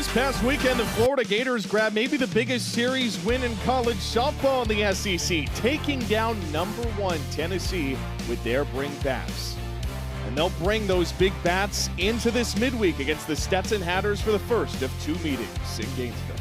This past weekend, the Florida Gators grabbed maybe the biggest series win in college softball in the SEC, taking down #1 Tennessee with their bring bats. And they'll bring those big bats into this midweek against the Stetson Hatters for the first of 2 meetings in Gainesville.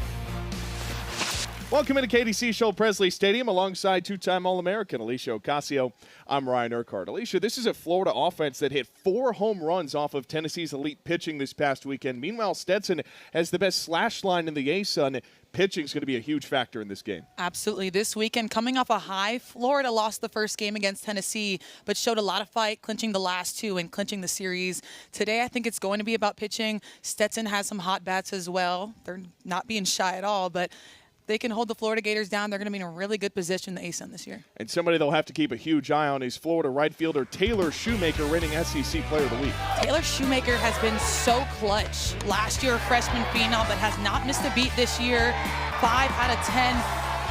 Welcome into KDC Show Presley Stadium alongside two-time All-American Alicia Ocasio. I'm Ryan Urquhart. Alicia, this is a Florida offense that hit 4 home runs off of Tennessee's elite pitching this past weekend. Meanwhile, Stetson has the best slash line in the ASUN. Pitching is going to be a huge factor in this game. Absolutely. This weekend, coming off a high, Florida lost the first game against Tennessee, but showed a lot of fight, clinching the last 2 and clinching the series. Today, I think it's going to be about pitching. Stetson has some hot bats as well. They're not being shy at all, but they can hold the Florida Gators down. They're going to be in a really good position in the ASUN this year. And somebody they'll have to keep a huge eye on is Florida right fielder Taylor Shoemaker, reigning SEC Player of the Week. Taylor Shoemaker has been so clutch. Last year, a freshman phenom, but has not missed a beat this year. 5 out of 10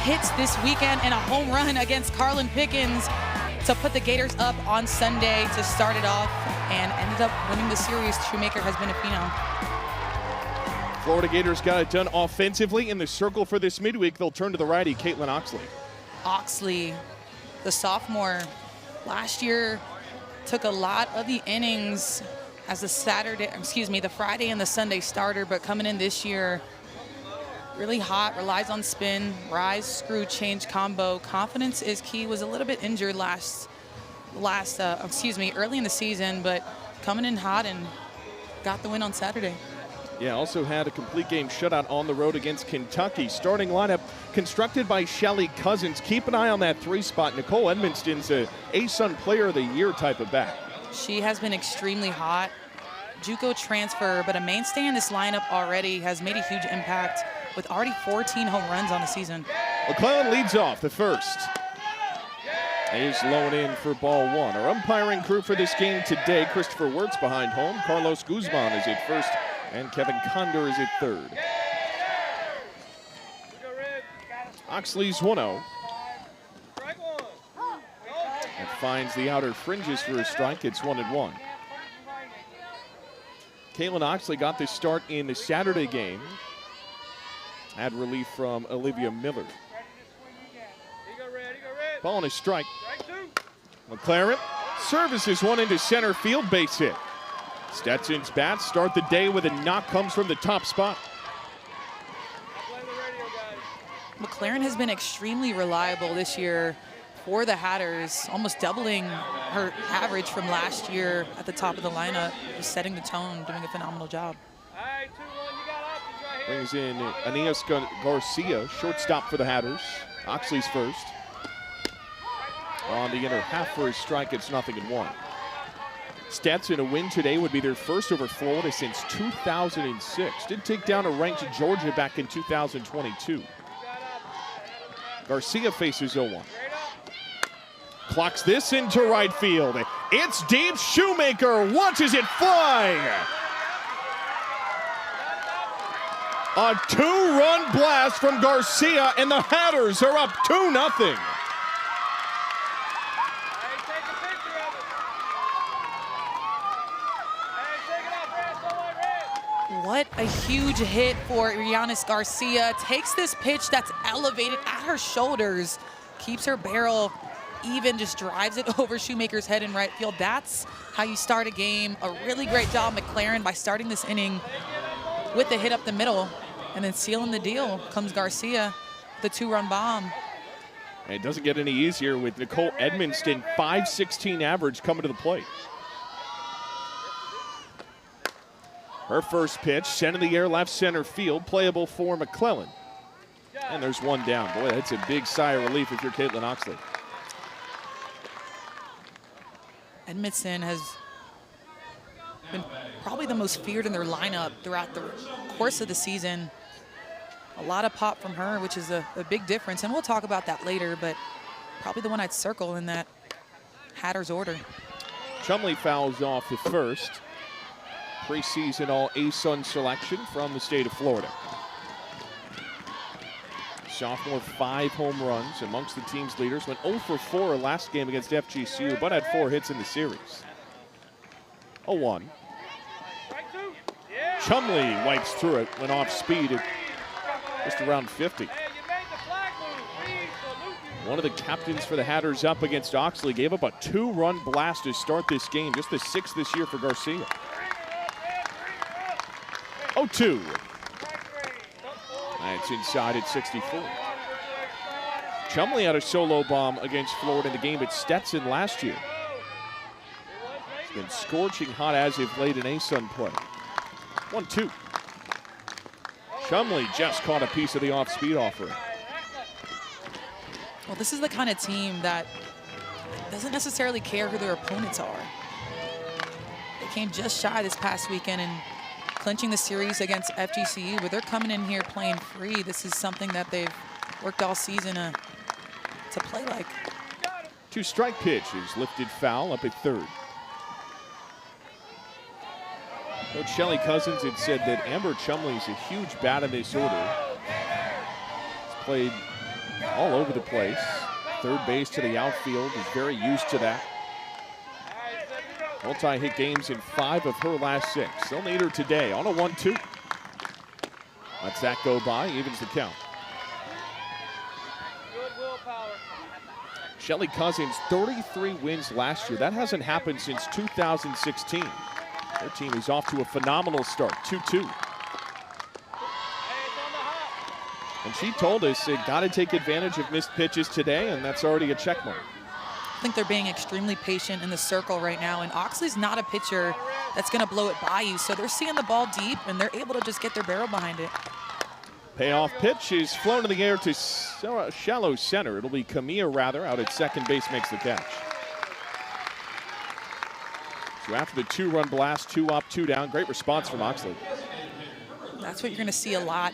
hits this weekend and a home run against Carlin Pickens to put the Gators up on Sunday to start it off, and ended up winning the series. Shoemaker has been a phenom. Florida Gators got it done offensively. In the circle for this midweek, they'll turn to the righty, Caitlin Oxley. Oxley, the sophomore, last year took a lot of the innings as the Friday and the Sunday starter, but coming in this year, really hot, relies on spin, rise, screw, change combo. Confidence is key. Was a little bit injured early in the season, but coming in hot and got the win on Saturday. Yeah, also had a complete game shutout on the road against Kentucky. Starting lineup constructed by Shelly Cousins. Keep an eye on that 3 spot. Nicole Edmonston's a ASUN Player of the Year type of bat. She has been extremely hot. JUCO transfer, but a mainstay in this lineup already, has made a huge impact with already 14 home runs on the season. McClellan leads off the first. He's low and in for ball 1. Our umpiring crew for this game today: Christopher Wirtz behind home, Carlos Guzman is at first, and Kevin Condor is at third. Oxley's 1-0. And finds the outer fringes for a strike. It's 1-1. Caitlin Oxley got this start in the Saturday game. Had relief from Olivia Miller. Ball and a strike. McLaren services one into center field, base hit. Stetson's bats start the day with a knock, comes from the top spot. McLaren has been extremely reliable this year for the Hatters, almost doubling her average from last year at the top of the lineup, just setting the tone, doing a phenomenal job. Brings in Aeneas Garcia, shortstop for the Hatters. Oxley's first. On the inner half for his strike, it's 0-1. Stetson, a win today would be their first over Florida since 2006. Did take down a ranked Georgia back in 2022. Garcia faces 0-1. Clocks this into right field. It's deep. Shoemaker watches it fly. A 2-run blast from Garcia, and the Hatters are up 2-0. What a huge hit for Giannis Garcia. Takes this pitch that's elevated at her shoulders, keeps her barrel even, just drives it over Shoemaker's head in right field. That's how you start a game. A really great job, McLaren, by starting this inning with the hit up the middle, and then sealing the deal comes Garcia, the 2-run bomb. And it doesn't get any easier with Nicole Edmonston, .516 average, coming to the plate. Her first pitch, sent in the air, left center field, playable for McClellan. And there's one down. Boy, that's a big sigh of relief if you're Caitlin Oxley. Edmondson has been probably the most feared in their lineup throughout the course of the season. A lot of pop from her, which is a big difference, and we'll talk about that later, but probably the one I'd circle in that Hatters order. Chumley fouls off the first. Preseason All-ASUN selection from the state of Florida. Sophomore, 5 home runs amongst the team's leaders. Went 0 for 4 last game against FGCU, but had 4 hits in the series. 0-1. Chumley wipes through it, went off speed at just around 50. One of the captains for the Hatters up against Oxley gave up a 2-run blast to start this game, just the 6th this year for Garcia. 0-2. That's inside at 64. Chumley had a solo bomb against Florida in the game at Stetson last year. It's been scorching hot as of late in ASUN play. 1-2. Chumley just caught a piece of the off-speed offering. Well, this is the kind of team that doesn't necessarily care who their opponents are. They came just shy this past weekend and clinching the series against FGCU, but they're coming in here playing free. This is something that they've worked all season to play like. 2-strike pitch is lifted foul up at third. Coach Shelly Cousins had said that Amber Chumley is a huge bat in this order. He's played all over the place. Third base to the outfield, is very used to that. Multi-hit games in 5 of her last 6. They'll need her today on a 1-2. Lets that go by, evens the count. Shelly Cousins, 33 wins last year. That hasn't happened since 2016. Their team is off to a phenomenal start, 2-2. And she told us they got to take advantage of missed pitches today, and that's already a check mark. I think they're being extremely patient in the circle right now, and Oxley's not a pitcher that's going to blow it by you, so they're seeing the ball deep, and they're able to just get their barrel behind it. Payoff pitch is flown in the air to shallow center. It'll be Camilla Rather out at second base, makes the catch. So after the 2-run blast, 2 up, 2 down, great response from Oxley. That's what you're going to see a lot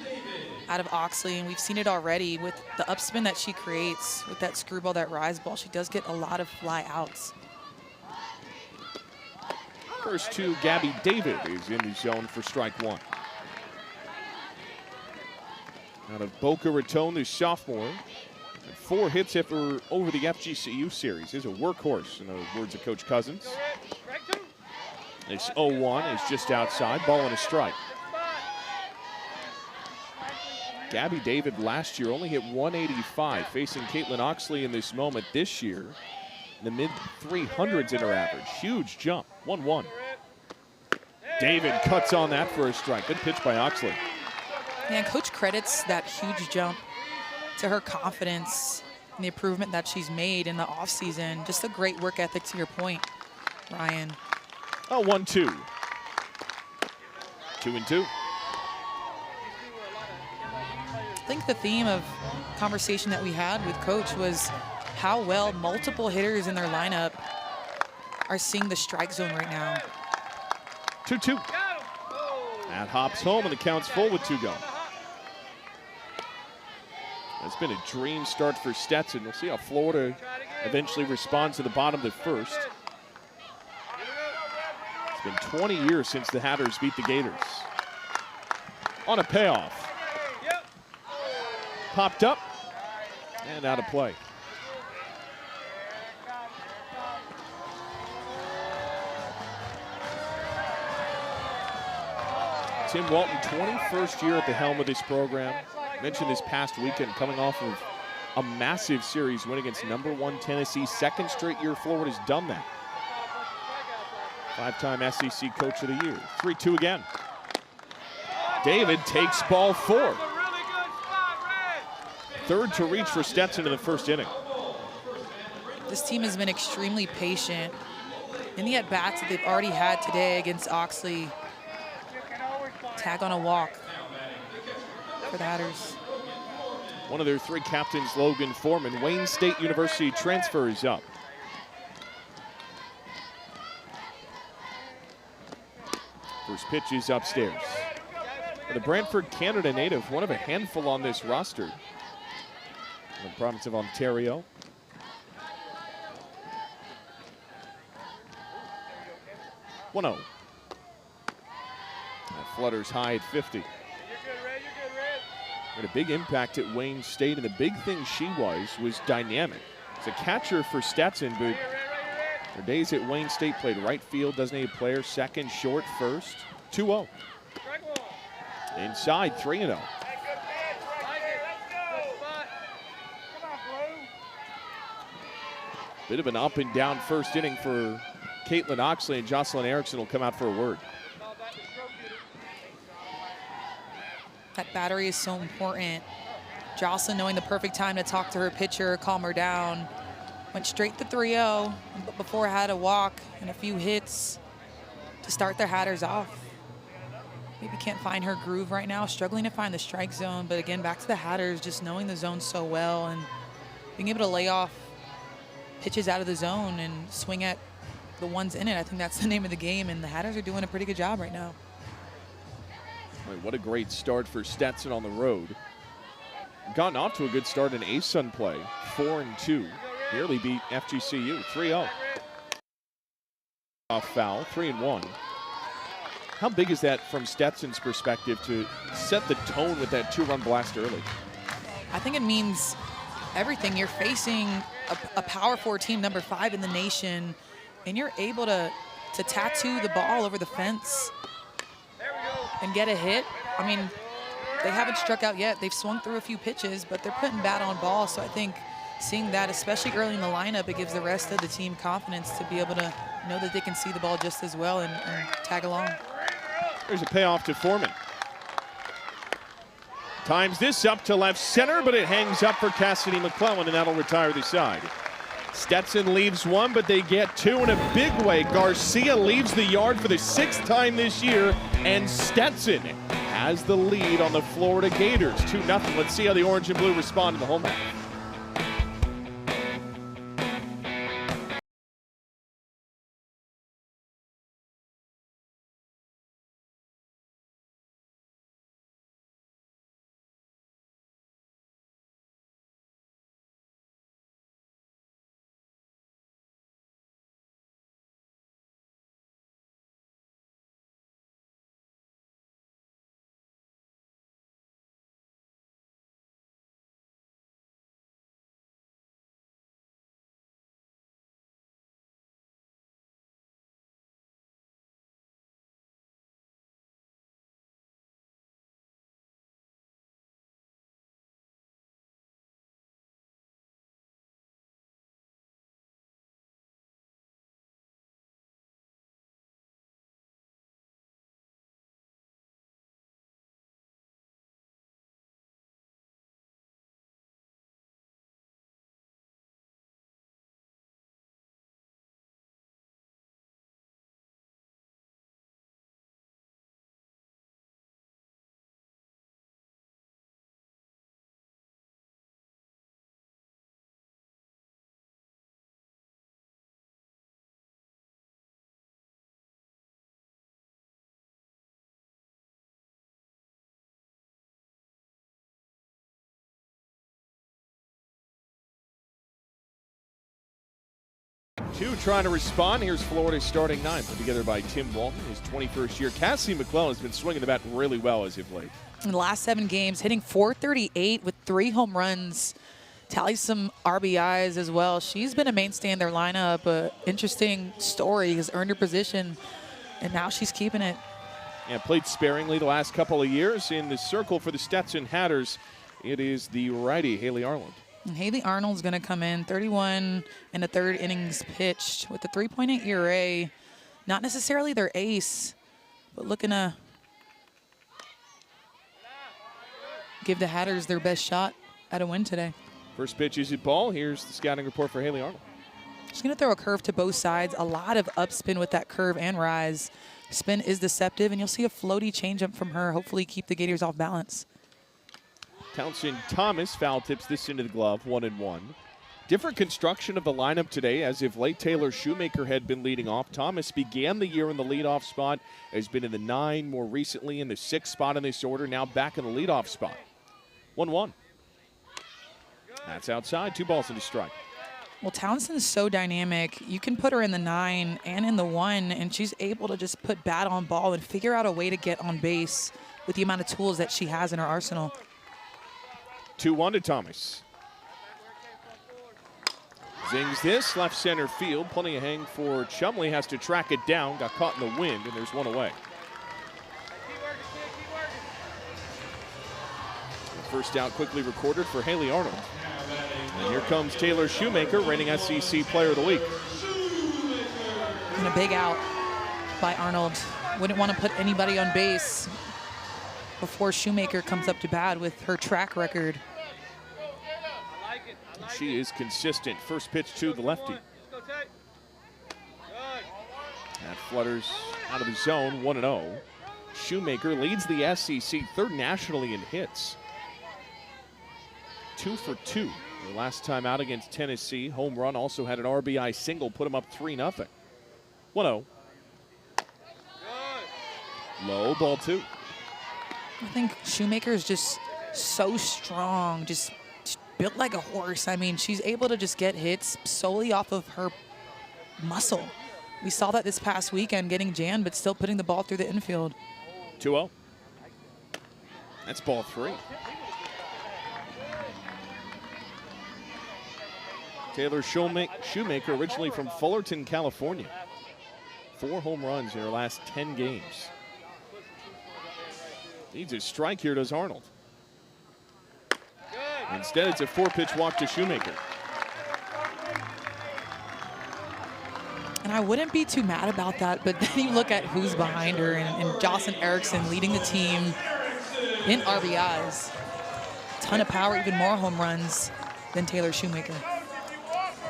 out of Oxley, and we've seen it already with the upspin that she creates with that screwball, that rise ball. She does get a lot of fly outs. First to Gabby David is in the zone for strike 1. Out of Boca Raton, the sophomore. 4 hits over the FGCU series. Is a workhorse, in the words of Coach Cousins. This 0-1 is just outside, ball and a strike. Gabby David last year only hit 185, facing Caitlin Oxley in this moment this year. In the mid-300s in her average. Huge jump, 1-1. David cuts on that for a strike. Good pitch by Oxley. Yeah, and Coach credits that huge jump to her confidence and the improvement that she's made in the offseason. Just a great work ethic, to your point, Ryan. Oh, 1-2. 2-2. I think the theme of conversation that we had with Coach was how well multiple hitters in their lineup are seeing the strike zone right now. 2-2. That hops home and the count's full with 2 gone. It's been a dream start for Stetson. We'll see how Florida eventually responds to the bottom of the first. It's been 20 years since the Hatters beat the Gators. On a payoff. Popped up and out of play. Tim Walton, 21st year at the helm of this program. Mentioned this past weekend, coming off of a massive series win against #1 Tennessee. 2nd straight year Florida's done that. 5-time SEC Coach of the Year. 3-2 again. David takes ball 4. Third to reach for Stetson in the first inning. This team has been extremely patient in the at-bats that they've already had today against Oxley. Tag on a walk for the Hatters. One of their 3 captains, Logan Foreman, Wayne State University transfer, is up. First pitch is upstairs. The Brantford, Canada native, one of a handful on this roster. In the province of Ontario. That flutters high at 50. Had a big impact at Wayne State, and the big thing she was dynamic. As a catcher for Stetson, but her days at Wayne State played right field, designated player, second, short, first. 2-0. Inside, 3-0. Bit of an up and down first inning for Caitlin Oxley, and Jocelyn Erickson will come out for a word. That battery is so important. Jocelyn knowing the perfect time to talk to her pitcher, calm her down. Went straight to 3-0, but before had a walk and a few hits to start their Hatters off. Maybe can't find her groove right now, struggling to find the strike zone, but again, back to the Hatters, just knowing the zone so well and being able to lay off pitches out of the zone and swing at the ones in it. I think that's the name of the game, and the Hatters are doing a pretty good job right now. What a great start for Stetson on the road. Gotten off to a good start in ASUN play, 4-2. Nearly beat FGCU, 3-0. Off foul, 3-1. How big is that from Stetson's perspective to set the tone with that 2-run blast early? I think it means everything. You're facing a Power 4 team, number 5 in the nation, and you're able to tattoo the ball over the fence and get a hit. I mean, they haven't struck out yet. They've swung through a few pitches, but they're putting bat on ball. So I think seeing that, especially early in the lineup, it gives the rest of the team confidence to be able to know that they can see the ball just as well and tag along. There's a payoff to Foreman. Times this up to left center, but it hangs up for Cassidy McClellan, and that'll retire the side. Stetson leaves one, but they get two in a big way. Garcia leaves the yard for the 6th time this year, and Stetson has the lead on the Florida Gators, 2-0. Let's see how the orange and blue respond in the home half. Two trying to respond. Here's Florida's starting 9, put together by Tim Walton, his 21st year. Cassie McClellan has been swinging the bat really well as of late. In the last 7 games, hitting .438 with 3 home runs, tallies some RBIs as well. She's been a mainstay in their lineup. Interesting story, has earned her position, and now she's keeping it. Yeah, played sparingly the last couple of years. In the circle for the Stetson Hatters, it is the righty, Haley Arnold. And Haley Arnold's going to come in, 31 in the 3rd innings pitched with a 3.8 ERA. Not necessarily their ace, but looking to give the Hatters their best shot at a win today. First pitch is at ball. Here's the scouting report for Haley Arnold. She's going to throw a curve to both sides. A lot of upspin with that curve and rise. Spin is deceptive, and you'll see a floaty changeup from her. Hopefully keep the Gators off balance. Townsend Thomas foul tips this into the glove, 1-1. Different construction of the lineup today, as if late Taylor Shoemaker had been leading off. Thomas began the year in the leadoff spot, has been in the 9, more recently in the 6th spot in this order, now back in the leadoff spot. 1-1. That's outside, 2 balls and a strike. Well, Townsend's so dynamic. You can put her in the 9 and in the 1, and she's able to just put bat on ball and figure out a way to get on base with the amount of tools that she has in her arsenal. 2-1 to Thomas. Zings this, left center field. Plenty of hang for Chumley. Has to track it down. Got caught in the wind, and there's one away. First out quickly recorded for Haley Arnold. And here comes Taylor Shoemaker, reigning SEC Player of the Week. And a big out by Arnold. Wouldn't want to put anybody on base before Shoemaker comes up to bat with her track record. She is consistent. First pitch to the lefty. That flutters out of the zone, 1-0. Shoemaker leads the SEC, third nationally in hits. 2 for 2. The last time out against Tennessee, home run, also had an RBI single, put him up 3-0. 1-0. Low, ball 2. I think Shoemaker is just so strong, just built like a horse. I mean, she's able to just get hits solely off of her muscle. We saw that this past weekend, getting jammed, but still putting the ball through the infield. 2-0. That's ball 3. Taylor Shoemaker, originally from Fullerton, California. 4 home runs in her last 10 games. Needs a strike here, does Arnold. Instead, it's a 4-pitch walk to Shoemaker. And I wouldn't be too mad about that, but then you look at who's behind her, and Jocelyn Erickson leading the team in RBIs. Ton of power, even more home runs than Taylor Shoemaker.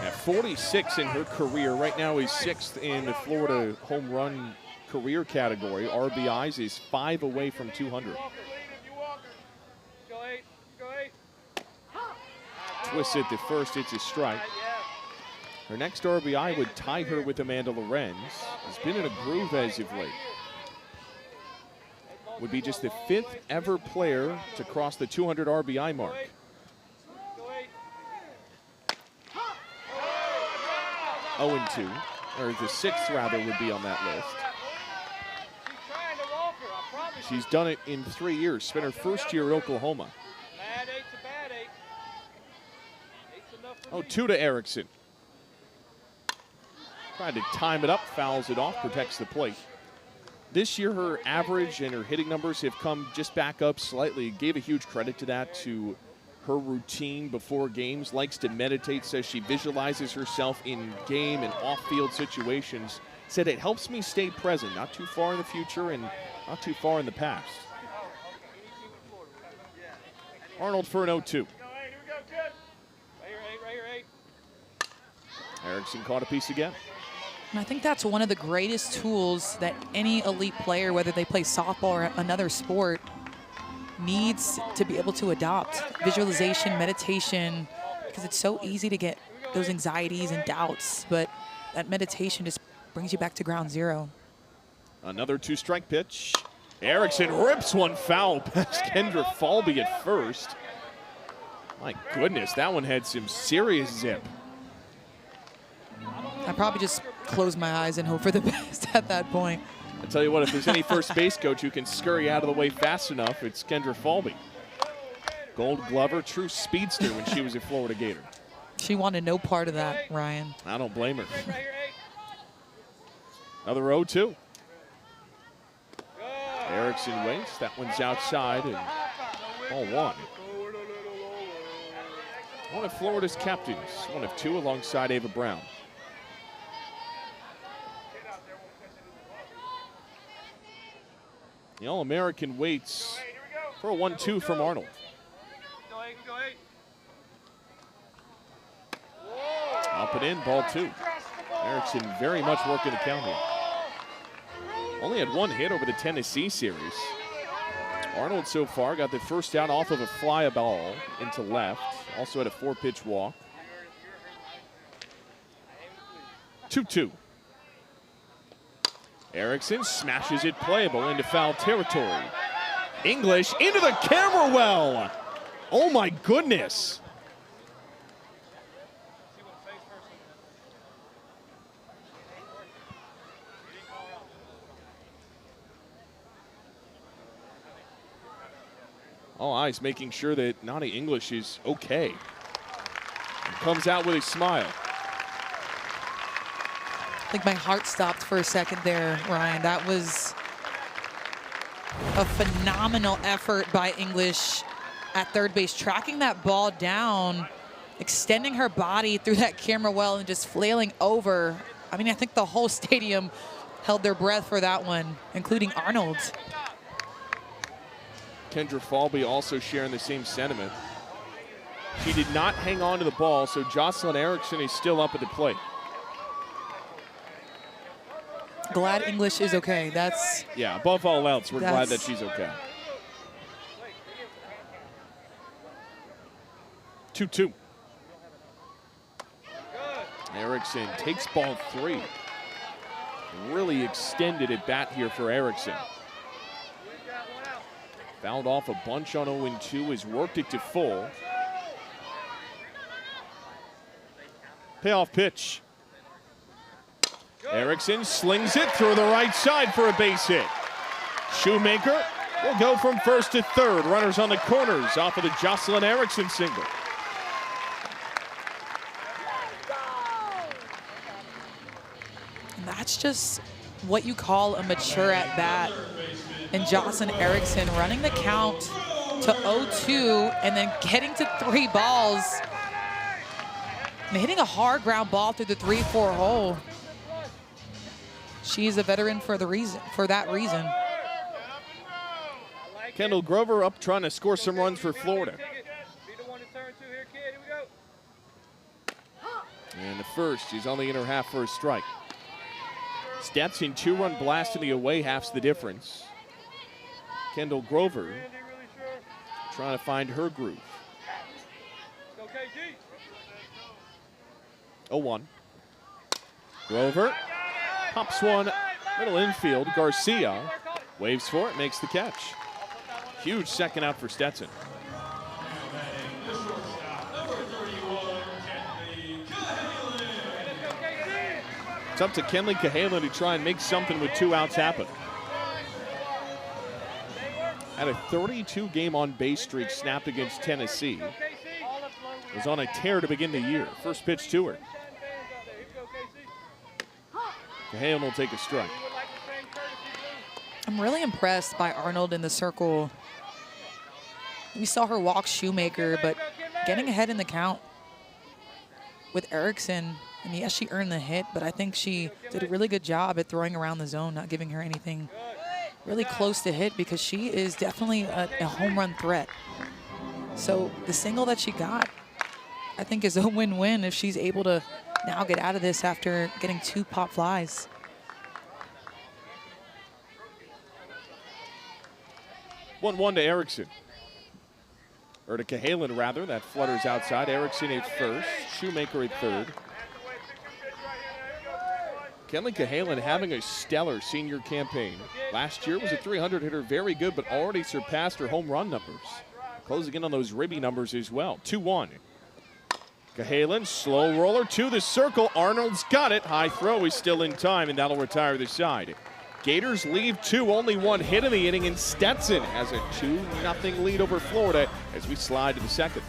At 46 in her career, right now he's 6th in the Florida home run career category. RBIs is 5 away from 200. Twists it to first, it's a strike. Her next RBI would tie her with Amanda Lorenz. Has been in a groove as of late. Would be just the 5th ever player to cross the 200 RBI mark. Oh, and 2, or the 6th rather would be on that list. She's done it in 3 years. Spent her first year at Oklahoma. Oh, 2 to Erickson. Tried to time it up, fouls it off, protects the plate. This year, her average and her hitting numbers have come just back up slightly. Gave a huge credit to that, to her routine before games. Likes to meditate, says she visualizes herself in game and off-field situations. Said it helps me stay present, not too far in the future and not too far in the past. Arnold for an 0-2. Erickson caught a piece again. And I think that's one of the greatest tools that any elite player, whether they play softball or another sport, needs to be able to adopt. Visualization, meditation, because it's so easy to get those anxieties and doubts, but that meditation just brings you back to ground zero. Another 2-strike pitch. Erickson rips one foul past Kendra Falby at first. My goodness, that one had some serious zip. I probably just close my eyes and hope for the best at that point. I tell you what, if there's any first base coach who can scurry out of the way fast enough, it's Kendra Falby. Gold Glover, true speedster when she was a Florida Gator. She wanted no part of that, Ryan. I don't blame her. Another 0-2. Erickson waits. That one's outside and ball 1. One of Florida's captains, one of 2 alongside Ava Brown. The All-American waits for a 1-2 from Arnold. Up and in, ball 2. Erickson very much working the count here. Only had 1 hit over the Tennessee series. Arnold so far got the first out off of a fly ball into left. Also had a 4-pitch walk. 2-2. Erickson smashes it playable into foul territory. English into the camera well. Oh my goodness. All eyes making sure that Nani English is okay. And comes out with a smile. I think my heart stopped for a second there, Ryan. That was a phenomenal effort by English. at third base, tracking that ball down, extending her body through that camera well and just flailing over. I mean, I think the whole stadium held their breath for that one, including Arnold. Kendra Falby also sharing the same sentiment. She did not hang on to the ball, so Jocelyn Erickson is still up at the plate. Glad English is okay. That's yeah, above all else, we're glad that she's okay. 2-2. Erickson takes ball 3. Really extended at bat here for Erickson. Fouled off a bunch on 0-2, has worked it to full. Payoff pitch. Erickson slings it through the right side for a base hit. Shoemaker will go from first to third. Runners on the corners off of the Jocelyn Erickson single. And that's just what you call a mature at bat. And Jocelyn Erickson running the count to 0-2 and then getting to 3 balls. And hitting a hard ground ball through the 3-4 hole. She's a veteran for that reason. Kendall Grover up trying to score some runs for Florida. And the first, she's on the inner half for a strike. Stetson, 2-run blast in the away half's the difference. Kendall Grover trying to find her groove. 0-1. Grover pops one, middle infield. Garcia waves for it, makes the catch. Huge second out for Stetson. It's up to Kenley Cahalan to try and make something with 2 outs happen. Had a 32-game on-base streak snapped against Tennessee. Was on a tear to begin the year. First pitch to her. Cahalan will take a strike. I'm really impressed by Arnold in the circle. We saw her walk Shoemaker, but getting ahead in the count with Erickson. And yes, she earned the hit, but I think she did a really good job at throwing around the zone, not giving her anything really close to hit, because she is definitely a home run threat. So the single that she got, I think, is a win-win if she's able to now get out of this after getting 2 pop flies. One to Erickson. Or to Cahalan, rather. That flutters outside. Erickson at first. Shoemaker at third. Kenley Cahalan having a stellar senior campaign. Last year was a 300 hitter, very good, but already surpassed her home run numbers. Closing in on those ribby numbers as well. 2-1. Cahalan, slow roller to the circle. Arnold's got it. High throw is still in time, and that'll retire the side. Gators leave 2, only 1 hit in the inning, and Stetson has a 2-0 lead over Florida as we slide to the second.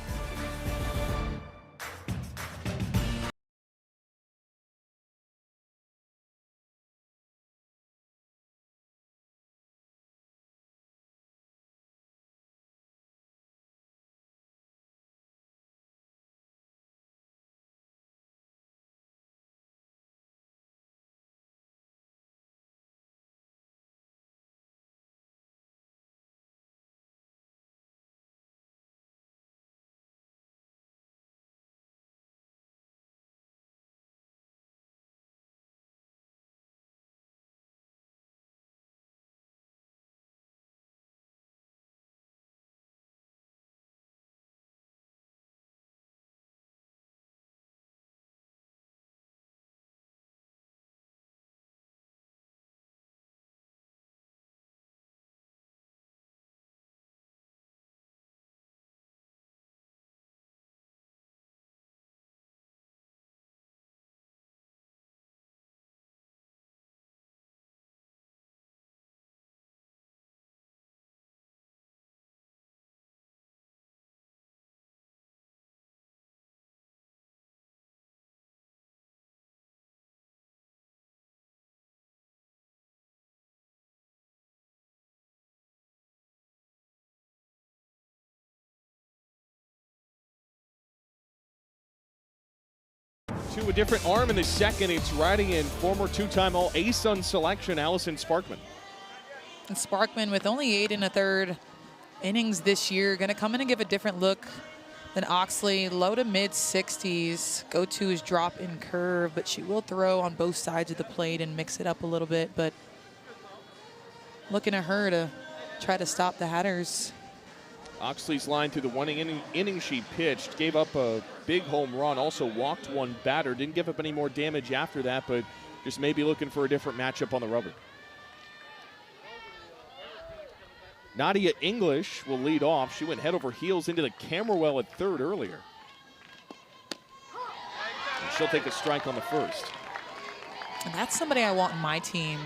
to a different arm in the second. It's riding in former two-time All-ASUN selection, Allison Sparkman. And Sparkman, with only 8 1/3 innings this year, going to come in and give a different look than Oxley. Low to mid 60s. Go-to is drop in curve, but she will throw on both sides of the plate and mix it up a little bit. But looking at her to try to stop the Hatters. Oxley's line through the one inning she pitched, gave up a big home run, also walked one batter, didn't give up any more damage after that, but just maybe looking for a different matchup on the rubber. Nadia English will lead off. She went head over heels into the camera well at third earlier. And she'll take a strike on the first. And that's somebody I want in my team.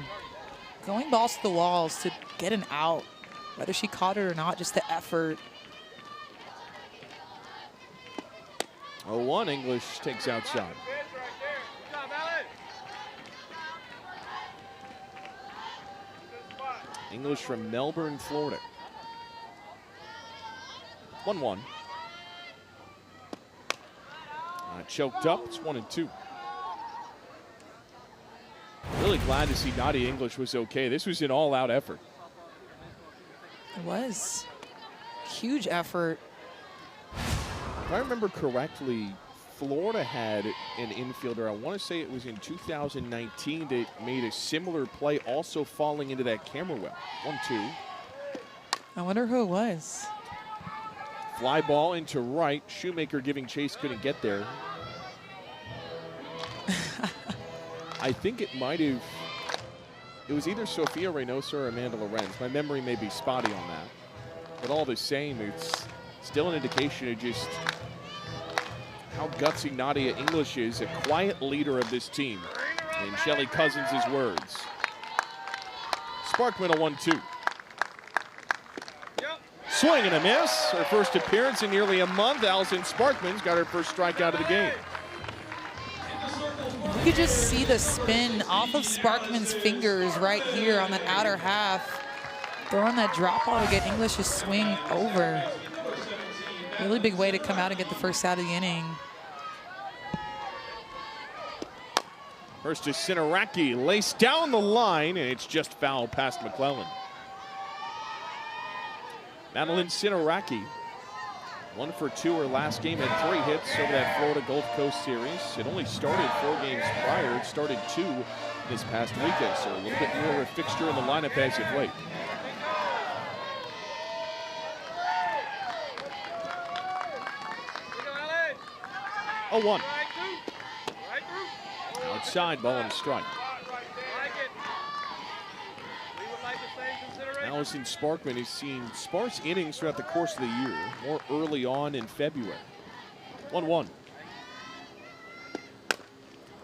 Going balls to the walls to get an out. Whether she caught it or not, just the effort. 0-1, English takes outside. English from Melbourne, Florida. 1-1. Choked up, it's 1-2. Really glad to see Nadia English was okay. This was an all-out effort. It was. Huge effort. If I remember correctly, Florida had an infielder, I want to say it was in 2019, that made a similar play, also falling into that camera well. 1-2. I wonder who it was. Fly ball into right. Shoemaker giving chase, couldn't get there. I think it might have, it was either Sofia Reynosa or Amanda Lorenz. My memory may be spotty on that. But all the same, it's still an indication of just how gutsy Nadia English is, a quiet leader of this team. In Shelly Cousins' words. Sparkman a 1-2. Swing and a miss. Her first appearance in nearly a month. Allison Sparkman's got her first strikeout of the game. You could just see the spin off of Sparkman's fingers right here on that outer half. Throwing that drop ball to get English to swing over. Really big way to come out and get the first out of the inning. First to Sinaraki, laced down the line, and it's just foul past McClellan. Madeline Sinaraki, 1 for 2 her last game, had 3 hits over that Florida Gulf Coast series. It only started 4 games prior. It started 2 this past weekend, so a little bit more of a fixture in the lineup as of late. Oh, 1. Outside, ball and a strike. Allison Sparkman has seen sparse innings throughout the course of the year, more early on in February. 1-1.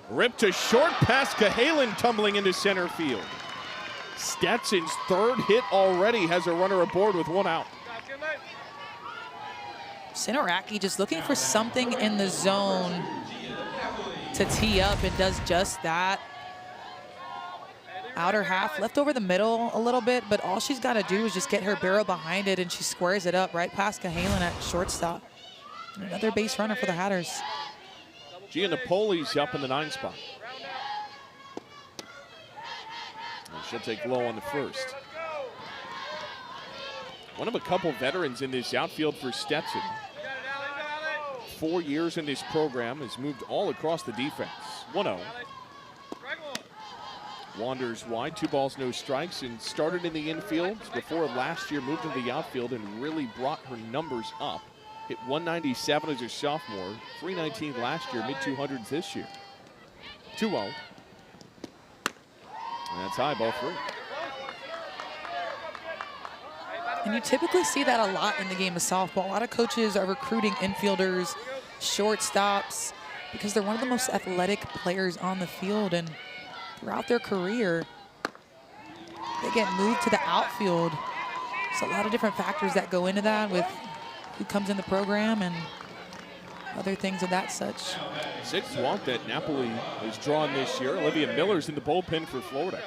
Ripped to short past Cahalan, tumbling into center field. Stetson's 3rd hit already has a runner aboard with 1 out. Sinaraki just looking for something in the zone to tee up, and does just that. Outer half, left over the middle a little bit, but all she's got to do is just get her barrel behind it, and she squares it up right past Cahalan at shortstop. Another base runner for the Hatters. Gia Napoli's up in the 9 spot. And she'll take low on the first. One of a couple veterans in this outfield for Stetson. 4 years in this program, has moved all across the defense. 1-0. Wanders wide, 2 balls, no strikes, and started in the infield before last year, moved into the outfield and really brought her numbers up. Hit 197 as a sophomore, 319 last year, mid-200s this year. 2-0. And that's high, ball 3. And you typically see that a lot in the game of softball. A lot of coaches are recruiting infielders, shortstops, because they're one of the most athletic players on the field, and throughout their career, they get moved to the outfield. There's a lot of different factors that go into that with who comes in the program and other things of that such. 6th walk that Napoli has drawn this year. Olivia Miller's in the bullpen for Florida.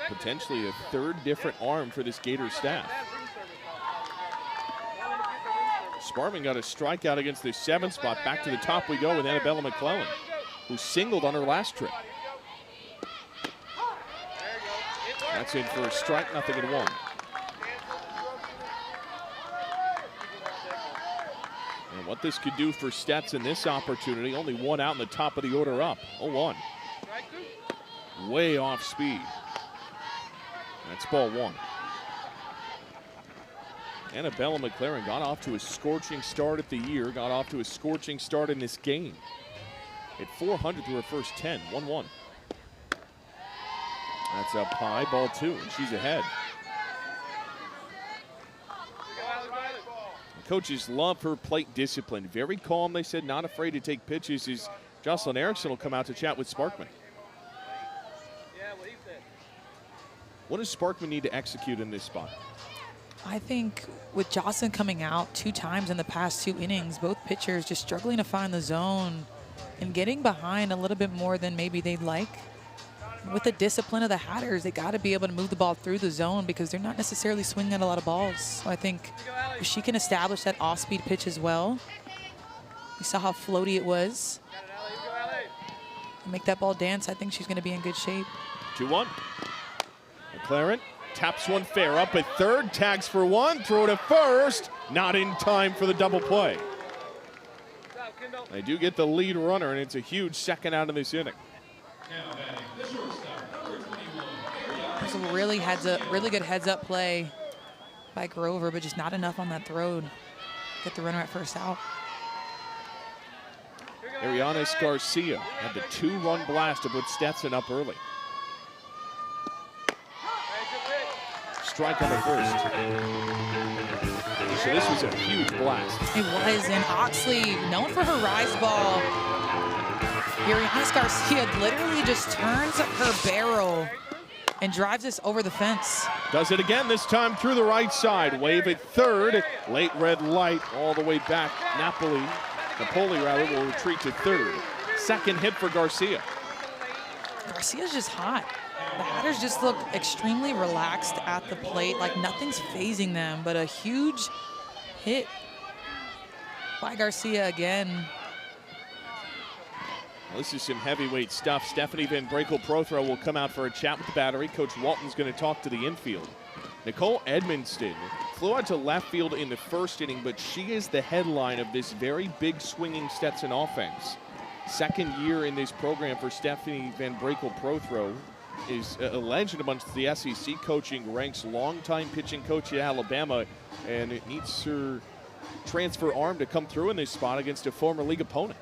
Potentially a 3rd different arm for this Gator staff. Sparkman got a strikeout against the 7th spot. Back to the top we go with Annabella McClellan, who singled on her last trip. That's in for a strike, 0-1. And what this could do for Stetson, this opportunity, only one out in the top of the order up. 0-1. Way off speed. That's ball one. Annabella McLaren got off to a scorching start at the year, got off to a scorching start in this game. Hit 400 through her first 10, 1-1. That's up high, ball two, and she's ahead. Coaches love her plate discipline. Very calm, they said, not afraid to take pitches. As Jocelyn Erickson will come out to chat with Sparkman. What does Sparkman need to execute in this spot? I think with Jocelyn coming out 2 times in the past 2 innings, both pitchers just struggling to find the zone and getting behind a little bit more than maybe they'd like. With the discipline of the Hatters, they got to be able to move the ball through the zone because they're not necessarily swinging at a lot of balls. So I think if she can establish that off-speed pitch as well, we saw how floaty it was, and make that ball dance, I think she's going to be in good shape. 2-1. McLaren taps one fair, up at third, tags for one, throw to first, not in time for the double play. They do get the lead runner, and it's a huge second out of this inning. There's a really good heads-up play by Grover, but just not enough on that throw to get the runner at first out. Arianes Garcia had the 2-run blast to put Stetson up early. Strike on the first. So this was a huge blast. It was, and Oxley, known for her rise ball, Arianes Garcia literally just turns her barrel and drives this over the fence. Does it again, this time through the right side. Wave at third, late red light all the way back. Napoli will retreat to third. Second hit for Garcia. Garcia's just hot. The Hatters just look extremely relaxed at the plate, like nothing's phasing them, but a huge hit by Garcia again. Well, this is some heavyweight stuff. Stephanie Van Brakel-Prothro will come out for a chat with the battery. Coach Walton's going to talk to the infield. Nicole Edmonston flew out to left field in the first inning, but she is the headline of this very big swinging Stetson offense. Second year in this program for Stephanie Van Brakel-Prothro. Is a legend amongst the SEC coaching ranks, longtime pitching coach at Alabama, and it needs her transfer arm to come through in this spot against a former league opponent.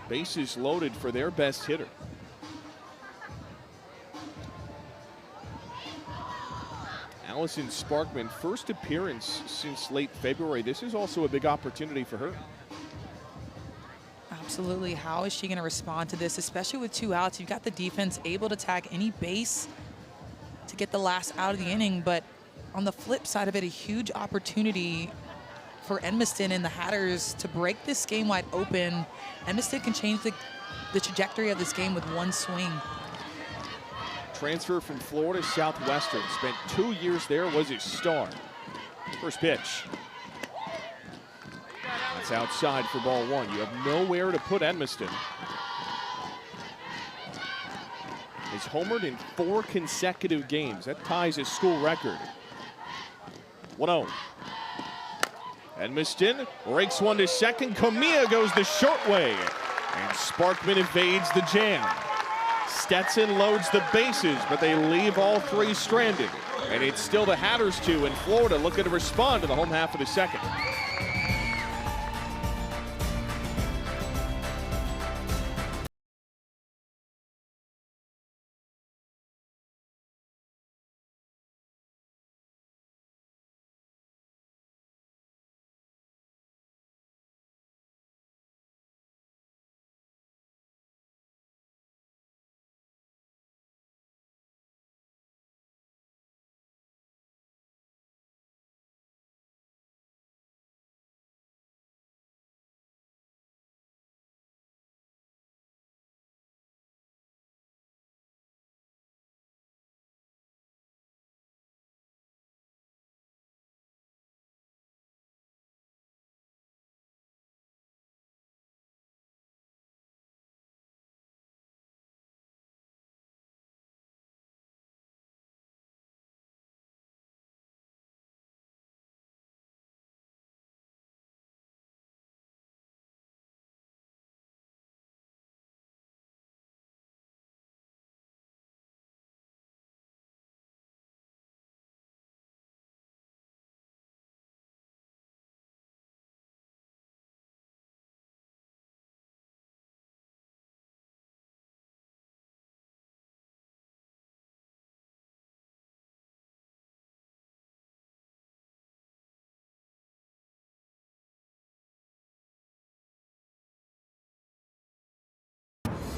Bases loaded for their best hitter. Allison Sparkman, first appearance since late February. This is also a big opportunity for her. Absolutely. How is she going to respond to this, especially with 2 outs? You've got the defense able to tag any base to get the last out of the inning, but on the flip side of it, a huge opportunity for Edmiston and the Hatters to break this game wide open. Edmiston can change the trajectory of this game with one swing. Transfer from Florida Southwestern, spent 2 years there, was a star. First pitch. That's outside for ball one. You have nowhere to put Edmiston. He's homered in 4 consecutive games. That ties his school record. 1-0. Edmiston rakes one to second. Camilla goes the short way. And Sparkman evades the jam. Stetson loads the bases, but they leave all 3 stranded. And it's still the Hatters 2 in Florida looking to respond to the home half of the second.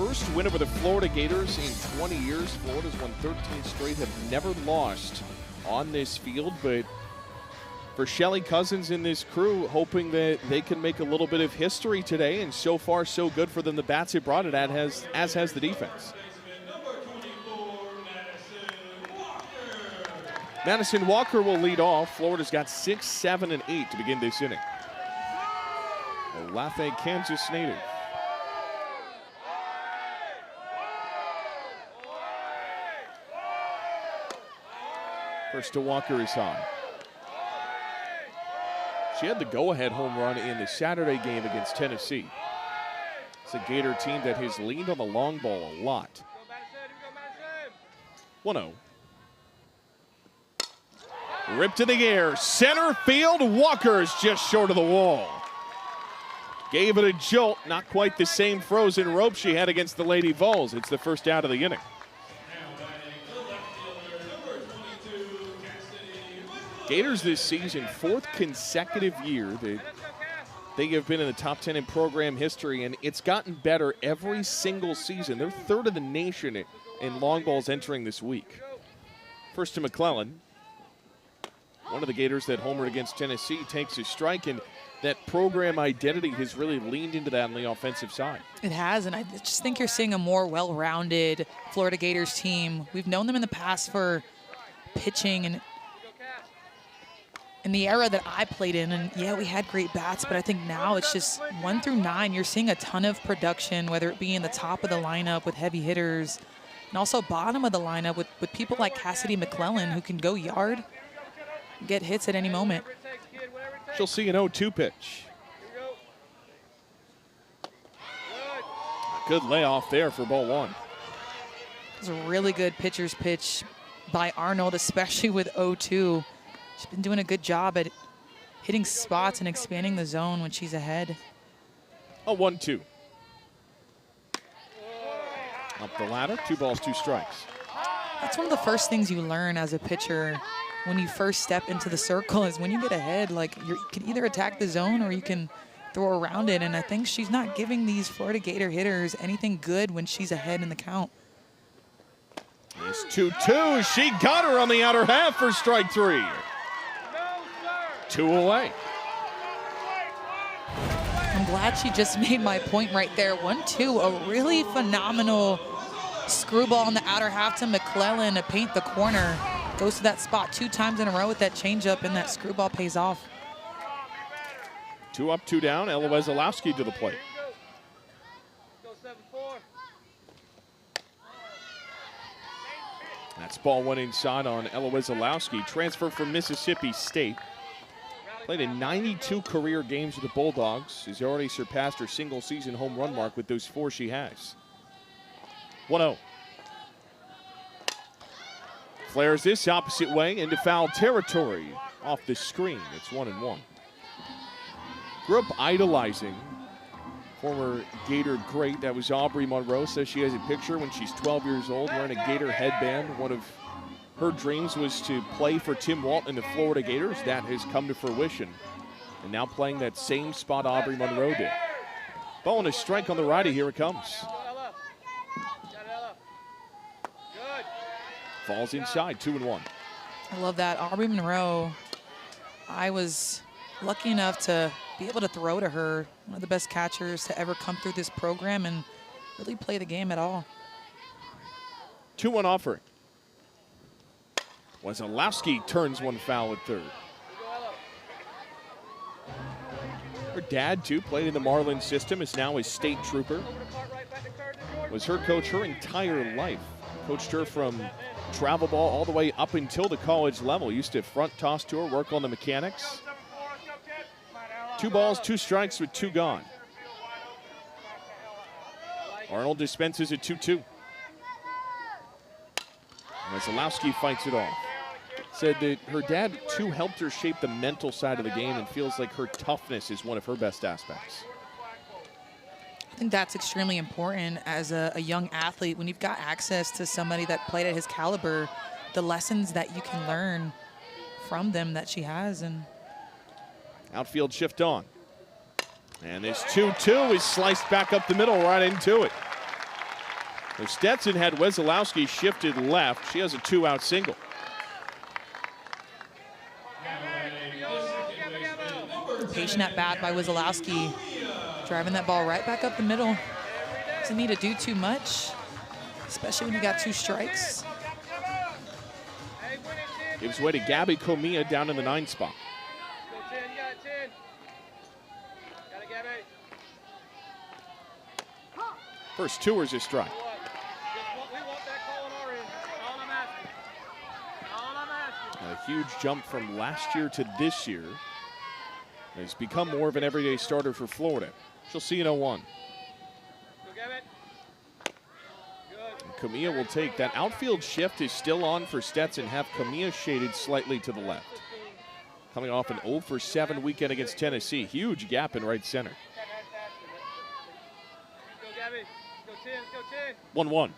first win over the Florida Gators in 20 years. Florida's won 13 straight, have never lost on this field, but for Shelly Cousins and this crew, hoping that they can make a little bit of history today, and so far so good for them. The bats have brought it, as has the defense. Madison Walker will lead off. Florida's got 6, 7, and 8 to begin this inning. Olathe, Kansas native. First to Walker is high. She had the go-ahead home run in the Saturday game against Tennessee. It's a Gator team that has leaned on the long ball a lot. 1-0. Ripped in the air, center field. Walker's just short of the wall. Gave it a jolt, not quite the same frozen rope she had against the Lady Vols. It's the first out of the inning. Gators this season, 4th consecutive year that they have been in the top 10 in program history, and it's gotten better every single season. They're 3rd in the nation in long balls entering this week. First to McClellan. One of the Gators that homered against Tennessee takes a strike, and that program identity has really leaned into that on the offensive side. It has, and I just think you're seeing a more well-rounded Florida Gators team. We've known them in the past for pitching and in the era that I played in, and yeah, we had great bats, but I think now it's just 1 through 9. You're seeing a ton of production, whether it be in the top of the lineup with heavy hitters, and also bottom of the lineup with people like Cassidy McClellan, who can go yard, get hits at any moment. She'll see an 0-2 pitch. Good layoff there for ball 1. It was a really good pitcher's pitch by Arnold, especially with 0-2. She's been doing a good job at hitting spots and expanding the zone when she's ahead. A 1-2. Up the ladder, 2 balls, 2 strikes. That's one of the first things you learn as a pitcher when you first step into the circle, is when you get ahead, like, you can either attack the zone or you can throw around it. And I think she's not giving these Florida Gator hitters anything good when she's ahead in the count. It's 2-2. She got her on the outer half for strike 3. 2 away. I'm glad she just made my point right there. 1-2, a really phenomenal screwball on the outer half to McClellan to paint the corner. Goes to that spot 2 times in a row with that changeup, and that screwball pays off. 2 up, 2 down. Ella Wesolowski to the plate. That's ball 1 inside on Ella Wesolowski. Transfer from Mississippi State. Played in 92 career games with the Bulldogs. She's already surpassed her single-season home run mark with those 4 she has. 1-0. Flares this opposite way into foul territory off the screen. It's 1-1. Grew up idolizing former Gator great. That was Aubrey Monroe. Says she has a picture when she's 12 years old wearing a Gator headband. One of her dreams was to play for Tim Walton and the Florida Gators. That has come to fruition. And now playing that same spot Aubrey Monroe did. Ball and a strike on the righty. Here it comes. Falls inside, 2-1. I love that. Aubrey Monroe, I was lucky enough to be able to throw to her. One of the best catchers to ever come through this program and really play the game at all. 2-1 offering. Wesolowski turns one foul at third. Her dad, too, played in the Marlin system, is now a state trooper. Was her coach her entire life. Coached her from travel ball all the way up until the college level. Used to front toss to her, work on the mechanics. 2 balls, 2 strikes with 2 gone. Arnold dispenses at 2-2. Wesolowski fights it off. Said that her dad, too, helped her shape the mental side of the game and feels like her toughness is one of her best aspects. I think that's extremely important as a young athlete. When you've got access to somebody that played at his caliber, the lessons that you can learn from them that she has. And outfield shift on. And this 2-2 is sliced back up the middle right into it. So Stetson had Wesolowski shifted left. She has a 2-out single. Patient at bat by Wesolowski, driving that ball right back up the middle. Doesn't need to do too much, especially when you got 2 strikes. Gives way to Gabby Comia down in the 9 spot. First 2 is a strike. A huge jump from last year to this year. Has become more of an everyday starter for Florida. She'll see an 0-1. Comia will take that. Outfield shift is still on for Stetson. Have Comia shaded slightly to the left. Coming off an 0-for-7 weekend against Tennessee. Huge gap in right center. 1-1.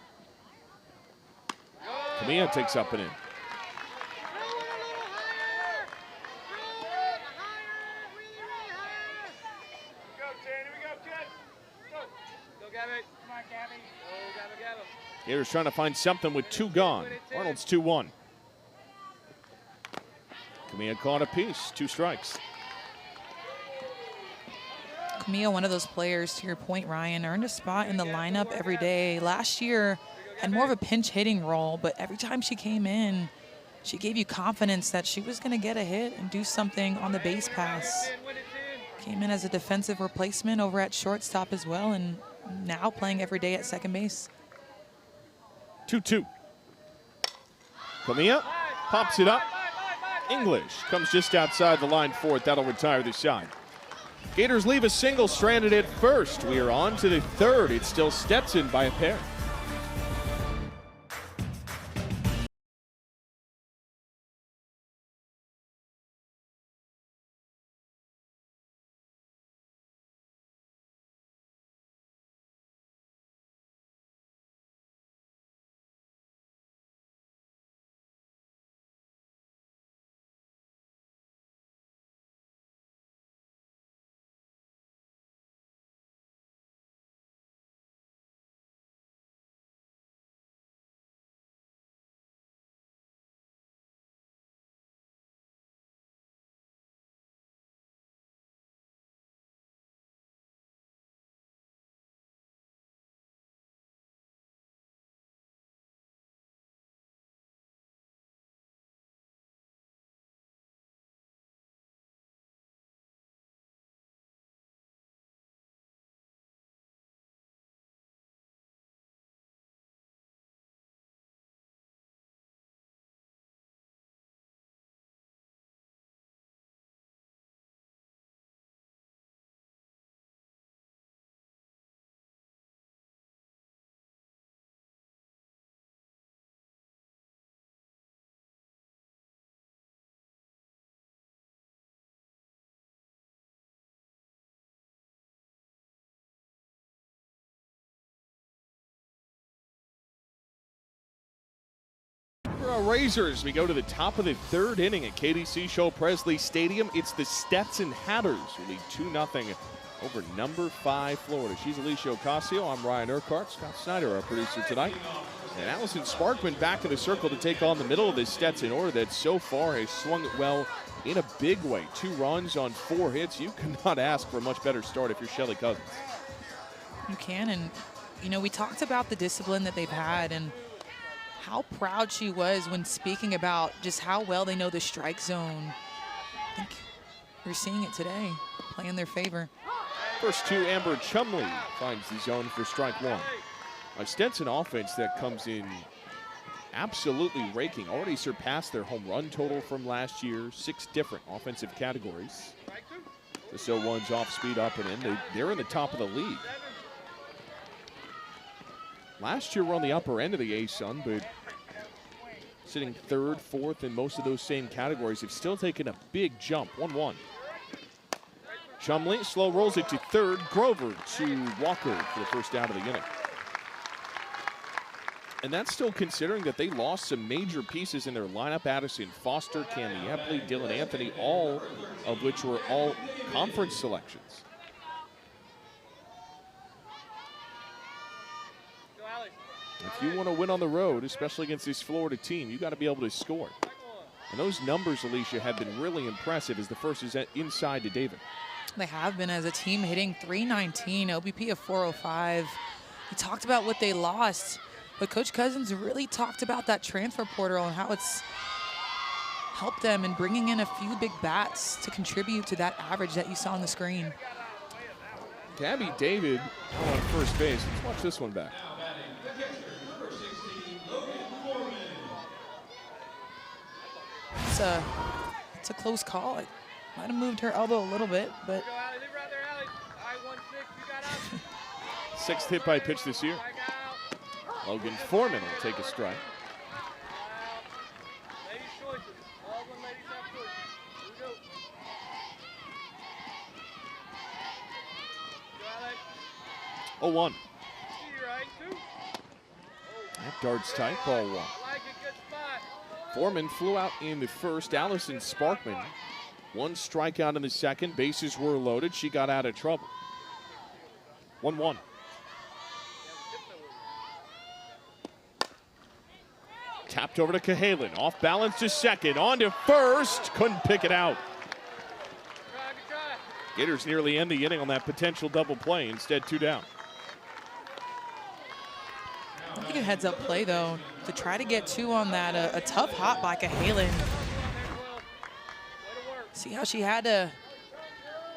Comia takes up and in. Gators trying to find something with 2 gone. Arnold's 2-1. Comia caught a piece, 2 strikes. Comia, one of those players, to your point, Ryan, earned a spot in the lineup every day. Last year, had more of a pinch hitting role, but every time she came in, she gave you confidence that she was going to get a hit and do something on the base pass. Came in as a defensive replacement over at shortstop as well, and now playing every day at second base. 2-2. Comia pops it up. English comes just outside the line for it. That'll retire the side. Gators leave a single stranded at first. We are on to the 3rd. It's still Stetson by a pair. For our Razors, we go to the top of the 3rd inning at KDC Show Presley Stadium. It's the Stetson Hatters who lead 2-0 over number 5 Florida. She's Alicia Ocasio. I'm Ryan Urquhart. Scott Snyder, our producer tonight. And Allison Sparkman back in the circle to take on the middle of this Stetson order that so far has swung it well in a big way. 2 runs on 4 hits. You cannot ask for a much better start if you're Shelly Cousins. You can, and you know, we talked about the discipline that they've had and how proud she was when speaking about just how well they know the strike zone. I think we're seeing it today, play in their favor. First 2, Amber Chumley finds the zone for strike 1. A Stetson offense that comes in absolutely raking. Already surpassed their home run total from last year. 6 different offensive categories. The 0-1's off speed up and in. They're in the top of the league. Last year we're on the upper end of the A-Sun, but sitting 3rd, 4th in most of those same categories. Have still taken a big jump. 1-1. Chumley slow rolls it to 3rd. Grover to Walker for the first out of the inning. And that's still considering that they lost some major pieces in their lineup. Addison Foster, Cammie Epley, Dylan Anthony, all of which were all conference selections. If you want to win on the road, especially against this Florida team, you got to be able to score. And those numbers, Alicia, have been really impressive as the first is inside to David. They have been as a team, hitting .319, OBP of 405. He talked about what they lost, but Coach Cousins really talked about that transfer portal and how it's helped them in bringing in a few big bats to contribute to that average that you saw on the screen. Gabby David on first base. Let's watch this one back. It's a close call. It might have moved her elbow a little bit, but sixth hit by pitch this year. Logan Foreman will take a strike. Oh, 1. That dart's tight, ball 1. Foreman flew out in the first. Allison Sparkman, 1 strikeout in the second. Bases were loaded. She got out of trouble. 1-1. Tapped over to Cahalan. Off balance to second. On to first. Couldn't pick it out. Gators nearly end the inning on that potential double play. Instead, 2 down. I think a heads-up play, though, to try to get 2 on that. A tough hop by Cahalan. See how she had to,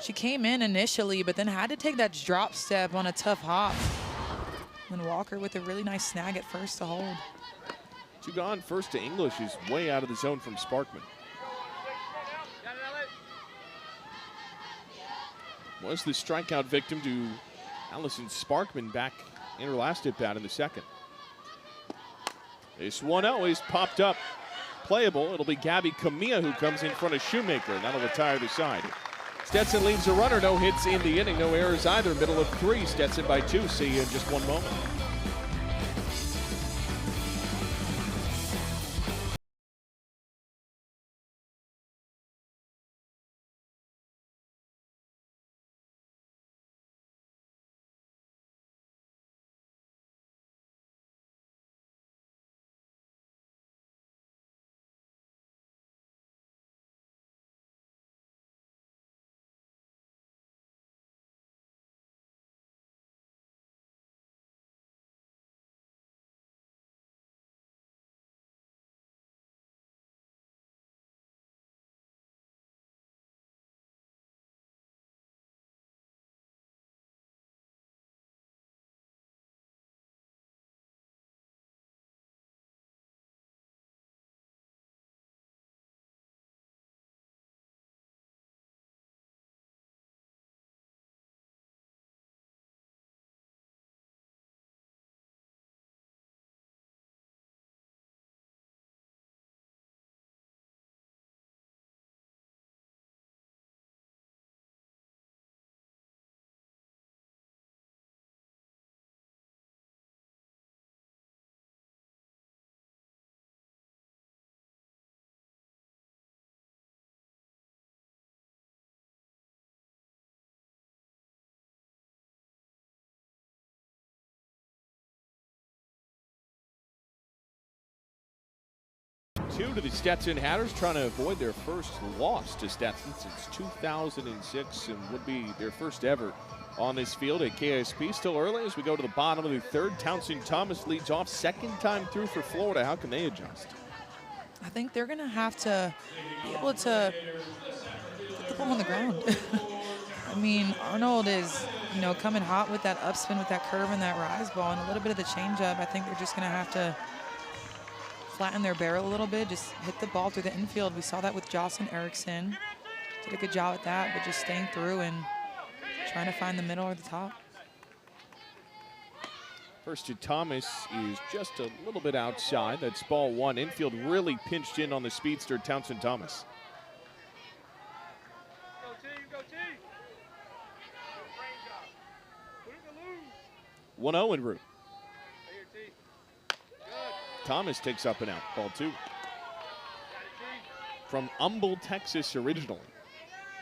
she came in initially, but then had to take that drop step on a tough hop. And Walker with a really nice snag at first to hold. 2 gone. First to English is way out of the zone from Sparkman. Was the strikeout victim to Allison Sparkman back in her last at bat in the second. This 1-0 is popped up, playable. It'll be Gabby Camilla who comes in front of Shoemaker. That'll retire the side. Stetson leaves a runner, no hits in the inning, no errors either. Middle of 3, Stetson by 2. See you in just 1 moment. Two to the Stetson Hatters, trying to avoid their first loss to Stetson since 2006 and would be their first ever on this field at KSP. Still early as we go to the bottom of the third. Townsend Thomas leads off, second time through for Florida. How can they adjust? I think they're going to have to be able to put the ball on the ground. I mean, Arnold is, coming hot with that upspin, with that curve and that rise ball, and a little bit of the changeup. I think they're just going to have to flatten their barrel a little bit, just hit the ball through the infield. We saw that with Jocelyn Erickson. Did a good job at that, but just staying through and trying to find the middle or the top. First to Thomas is just a little bit outside. That's ball 1. Infield really pinched in on the speedster, Townsend Thomas. 1-0 en route. Thomas takes up and out, ball 2. From Humble, Texas originally.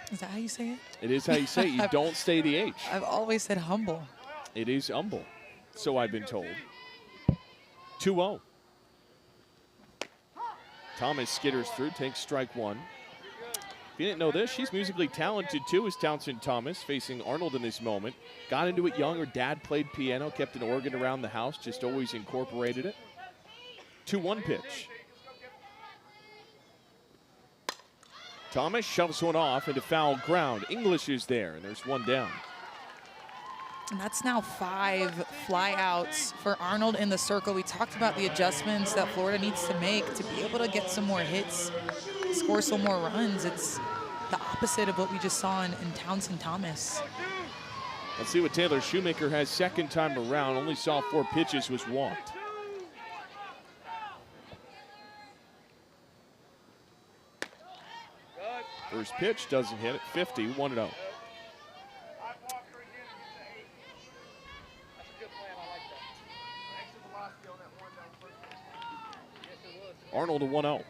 Is that how you say it? It is how you say it. You don't say the H. I've always said humble. It is humble, so I've been told. 2-0. Thomas skitters through, takes strike one. If you didn't know this, she's musically talented too, is Townsend Thomas, facing Arnold in this moment. Got into it young. Her dad played piano, kept an organ around the house, just always incorporated it. 2-1 pitch. Thomas shoves one off into foul ground. English is there, and there's one down. And that's now 5 flyouts for Arnold in the circle. We talked about the adjustments that Florida needs to make to be able to get some more hits, score some more runs. It's the opposite of what we just saw in Townsend Thomas. Let's see what Taylor Shoemaker has second time around. Only saw 4 pitches, was walked. First pitch doesn't hit it. 50, 1-0. Arnold a 1-0.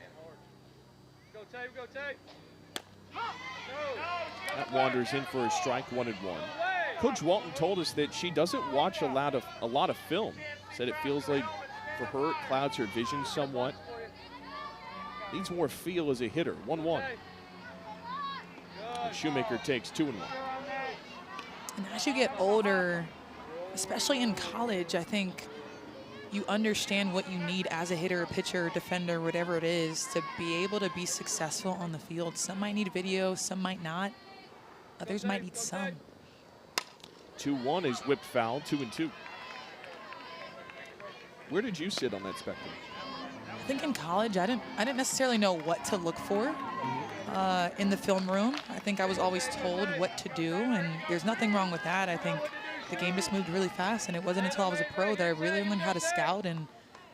That wanders in for a strike, 1-1. Coach Walton told us that she doesn't watch a lot of film. Said it feels like for her it clouds her vision somewhat. Needs more feel as a hitter. 1-1. Shoemaker takes 2-1. And as you get older, especially in college, I think you understand what you need as a hitter, pitcher, defender, whatever it is, to be able to be successful on the field. Some might need video, some might not. Others might need some. 2-1 is whipped foul, 2-2. Where did you sit on that spectrum? I think in college, I didn't necessarily know what to look for in the film room. I think I was always told what to do, and there's nothing wrong with that. I think the game just moved really fast, and it wasn't until I was a pro that I really learned how to scout and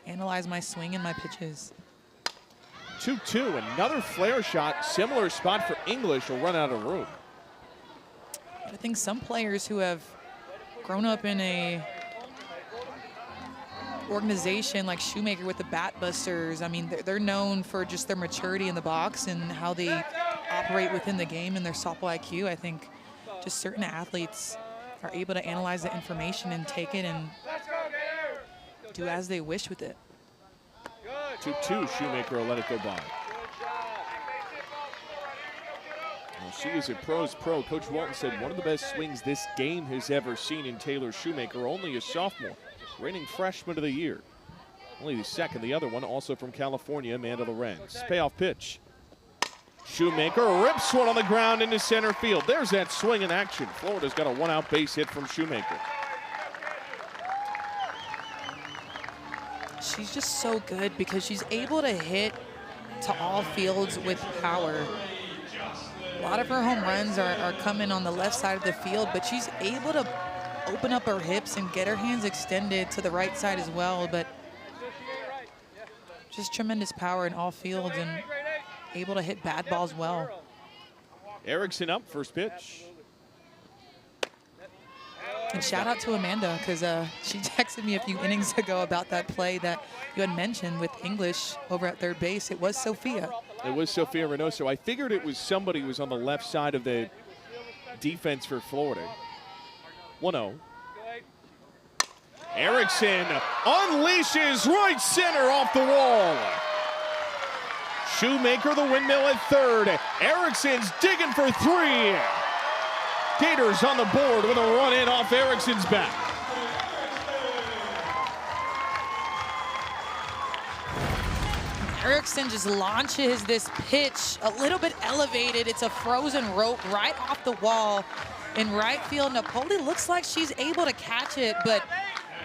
analyze my swing and my pitches. 2-2, another flare shot, similar spot for English, will run out of room. I think some players who have grown up in a organization like Shoemaker with the Bat Busters, I mean, they're known for just their maturity in the box and how they operate within the game and their softball IQ. I think just certain athletes are able to analyze the information and take it and do as they wish with it. 2-2, Shoemaker will let it go by. Well, she is a pro's pro. Coach Walton said one of the best swings this game has ever seen in Taylor Shoemaker, only a sophomore, reigning freshman of the year. Only the second, the other one also from California, Amanda Lorenz. Payoff pitch. Shoemaker rips one on the ground into center field. There's that swing in action. Florida's got a one-out base hit from Shoemaker. She's just so good because she's able to hit to all fields with power. A lot of her home runs are coming on the left side of the field, but she's able to open up her hips and get her hands extended to the right side as well. But just tremendous power in all fields and able to hit bad balls well. Erickson up, first pitch. And shout out to Amanda, because she texted me a few innings ago about that play that you had mentioned with English over at third base. It was Sophia. It was Sophia Reynoso. I figured it was somebody who was on the left side of the defense for Florida. 1-0. Erickson unleashes right center off the wall. Shoemaker the windmill at third. Erickson's digging for 3. Gators on the board with a run in off Erickson's back. Erickson just launches this pitch a little bit elevated. It's a frozen rope right off the wall in right field. Napoli looks like she's able to catch it, but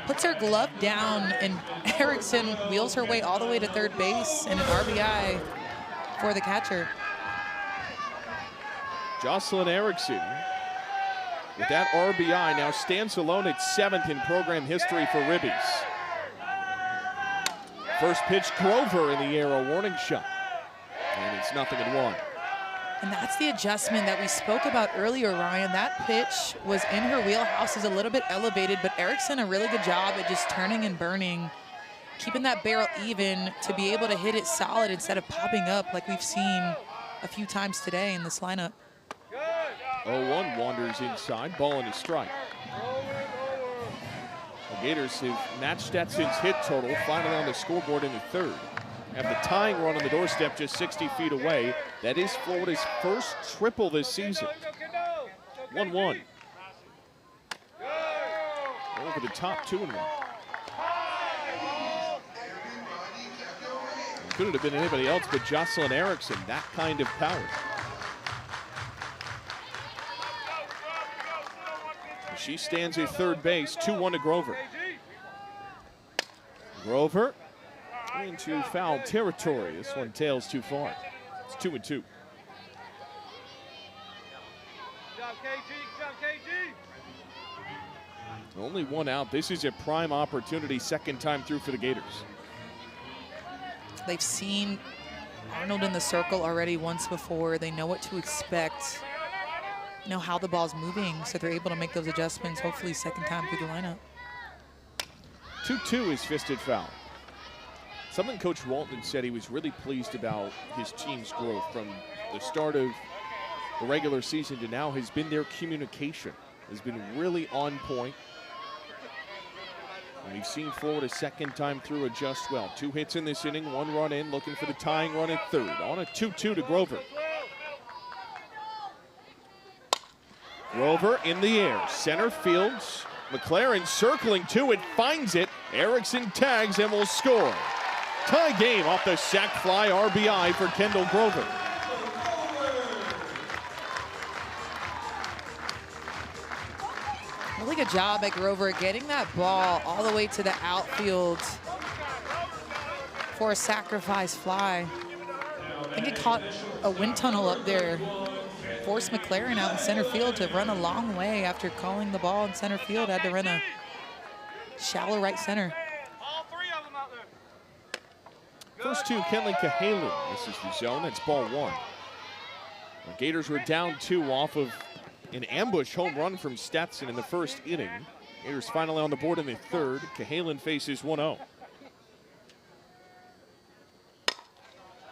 puts her glove down, and Erickson wheels her way all the way to third base and an RBI for the catcher. Jocelyn Erickson, with that RBI, now stands alone at 7th in program history for Ribbies. First pitch, Grover in the air, a warning shot. And it's 0-1. And that's the adjustment that we spoke about earlier, Ryan. That pitch was in her wheelhouse, is a little bit elevated, but Erickson a really good job at just turning and burning, keeping that barrel even to be able to hit it solid instead of popping up like we've seen a few times today in this lineup. 0-1 wanders inside, ball and a strike. The Gators have matched Stetson's hit total, finally on the scoreboard in the third. Have the tying run on the doorstep just 60 feet away. That is Florida's first triple this season. 1-1. Over the top 2-1. Couldn't have been anybody else but Jocelyn Erickson, that kind of power. She stands at third base, 2-1 to Grover. Grover into foul territory. This one tails too far. It's 2-2. Only one out. This is a prime opportunity, second time through for the Gators. They've seen Arnold in the circle already once before. They know what to expect, know how the ball's moving, so they're able to make those adjustments, hopefully second time through the lineup. 2-2 is fisted foul. Something Coach Walton said he was really pleased about his team's growth from the start of the regular season to now has been their communication. Has been really on point. And we've seen Florida second time through adjust well. 2 hits in this inning, 1 run in, looking for the tying run at third. On a 2-2 to Grover. Grover in the air, center field. McLaren circling to it, finds it. Erickson tags and will score. Tie game off the sac fly RBI for Kendall Grover. Really good job by Grover getting that ball all the way to the outfield for a sacrifice fly. I think it caught a wind tunnel up there. Forced McLaren out in center field to run a long way after calling the ball in center field. Had to run a shallow right center. First two, Kenley Cahalan. This is the zone. That's ball 1. The Gators were down 2 off of an ambush home run from Stetson in the first inning. Gators finally on the board in the third. Cahalan faces 1-0.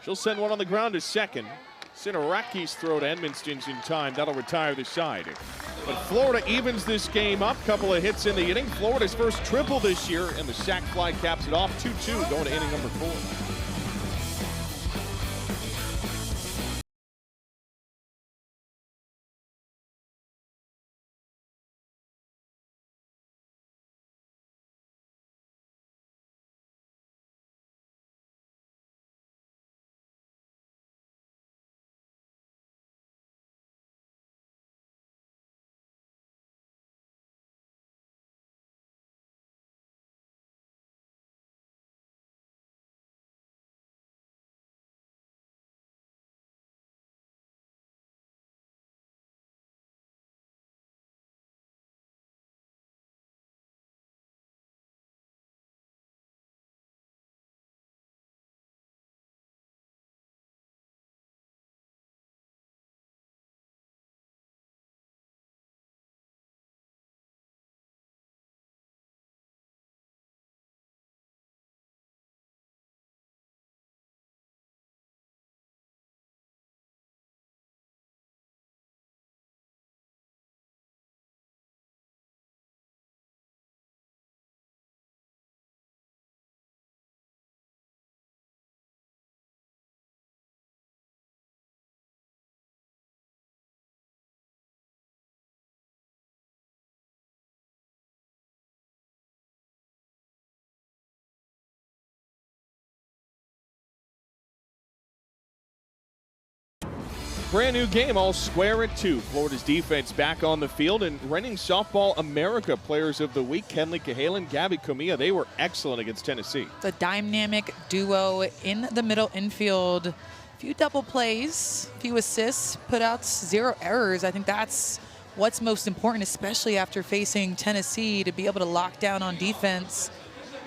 She'll send one on the ground to second. Sinaraki's throw to Edmonston's in time. That'll retire the side. But Florida evens this game up. Couple of hits in the inning. Florida's first triple this year, and the sac fly caps it off. 2-2 going to inning number 4. Brand new game, all square at 2. Florida's defense back on the field, and reigning Softball America Players of the Week, Kenley Cahalan, Gabby Comilla, they were excellent against Tennessee. The dynamic duo in the middle infield. A few double plays, a few assists, put out 0 errors. I think that's what's most important, especially after facing Tennessee, to be able to lock down on defense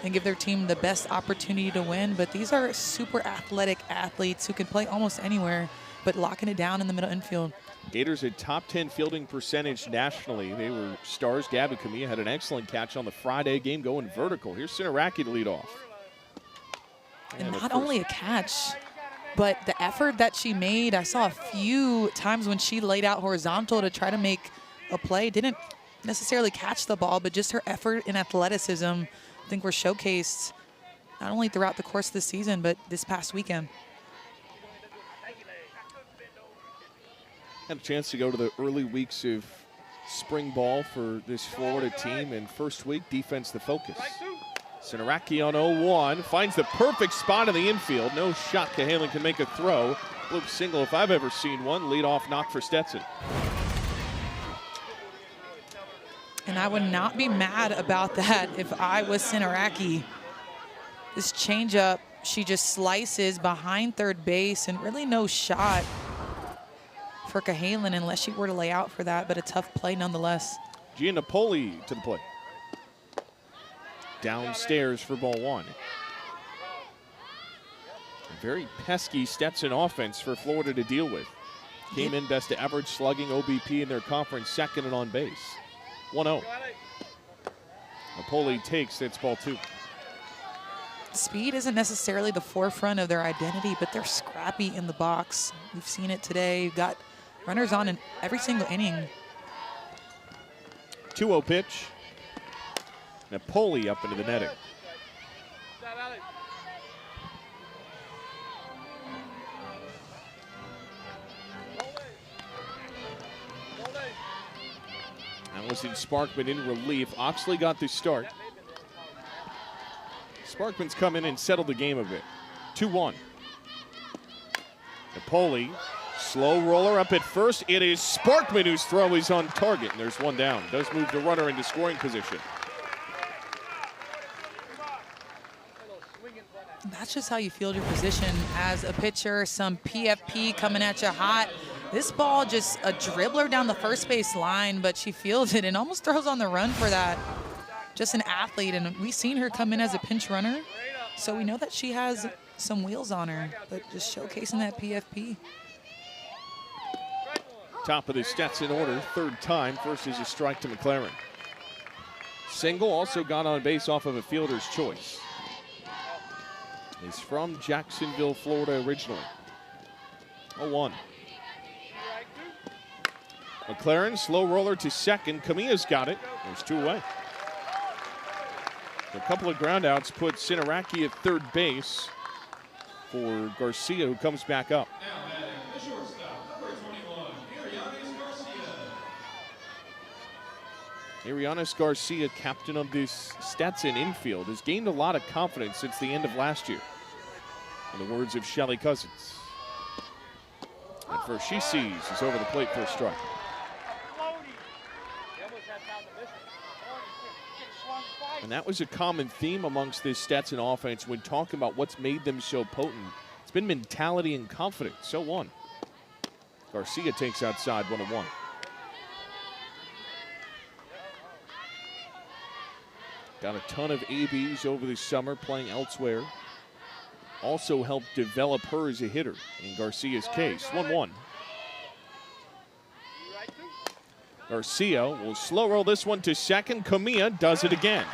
and give their team the best opportunity to win. But these are super athletic athletes who can play almost anywhere, but locking it down in the middle infield. Gators had top 10 fielding percentage nationally. They were stars. Gabby Comilla had an excellent catch on the Friday game going vertical. Here's Sinaraki to lead off. And not only a catch, but the effort that she made. I saw a few times when she laid out horizontal to try to make a play. Didn't necessarily catch the ball, but just her effort and athleticism, I think, were showcased not only throughout the course of the season, but this past weekend. Had a chance to go to the early weeks of spring ball for this Florida team, and first week, defense the focus. Sinaraki on 0-1, finds the perfect spot in the infield. No shot, Cahalan can make a throw. Bloop single if I've ever seen one. Lead off knock for Stetson. And I would not be mad about that if I was Sinaraki. This changeup, she just slices behind third base, and really no shot for Cahalan unless she were to lay out for that, but a tough play nonetheless. Giannapoli to the plate. Downstairs for ball one. A very pesky Stetson offense for Florida to deal with. Came in best to average slugging, OBP in their conference, second and on base. 1-0. Napoli takes, it's ball two. Speed isn't necessarily the forefront of their identity, but they're scrappy in the box. We've seen it today. You've got runners on in every single inning. 2-0 pitch. Napoli up into the netting. Allison Sparkman in relief. Oxley got the start. Sparkman's come in and settled the game a bit. 2-1. Napoli, slow roller up at first. It is Sparkman whose throw is on target, and there's one down. Does move the runner into scoring position. That's just how you field your position as a pitcher. Some PFP coming at you hot. This ball just a dribbler down the first base line, but she fields it and almost throws on the run for that. Just an athlete, and we've seen her come in as a pinch runner, so we know that she has some wheels on her, but just showcasing that PFP. Top of the Stetson order, third time. First is a strike to McLaren. Single also got on base off of a fielder's choice. He's from Jacksonville, Florida originally. 0-1. McLaren, slow roller to second. Kamiya's got it. There's two away. A couple of groundouts put Sinaraki at third base for Garcia, who comes back up. Arianes Garcia, captain of this Stetson infield, has gained a lot of confidence since the end of last year. In the words of Shelly Cousins. And first she sees is over the plate for a strike. And that was a common theme amongst this Stetson offense when talking about what's made them so potent. It's been mentality and confidence. So one. Garcia takes outside 1-1. Got a ton of ABs over the summer playing elsewhere. Also helped develop her as a hitter in Garcia's case. 1-1. Garcia will slow roll this one to second. Kamiya does it again.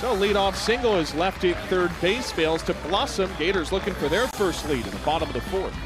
So leadoff single is left at third base, fails to blossom. Gators looking for their first lead in the bottom of the fourth.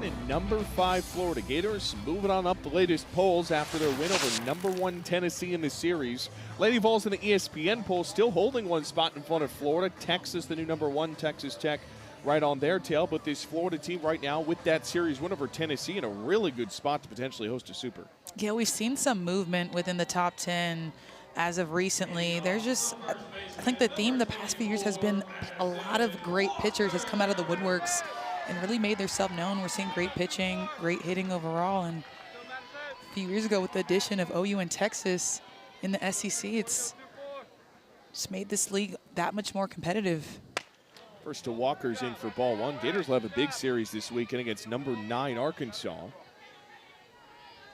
and number 5 Florida Gators moving on up the latest polls after their win over number 1 Tennessee in the series. Lady Vols in the ESPN poll still holding one spot in front of Florida. Texas, the new number 1, Texas Tech, right on their tail. But this Florida team right now with that series win over Tennessee in a really good spot to potentially host a Super. Yeah, we've seen some movement within the top 10 as of recently. There's just, I think the theme the past few years has been a lot of great pitchers has come out of the woodworks and really made themselves known. We're seeing great pitching, great hitting overall. And a few years ago with the addition of OU and Texas in the SEC, it's just made this league that much more competitive. First to Walker's in for ball 1. Gators will have a big series this weekend against number 9 Arkansas.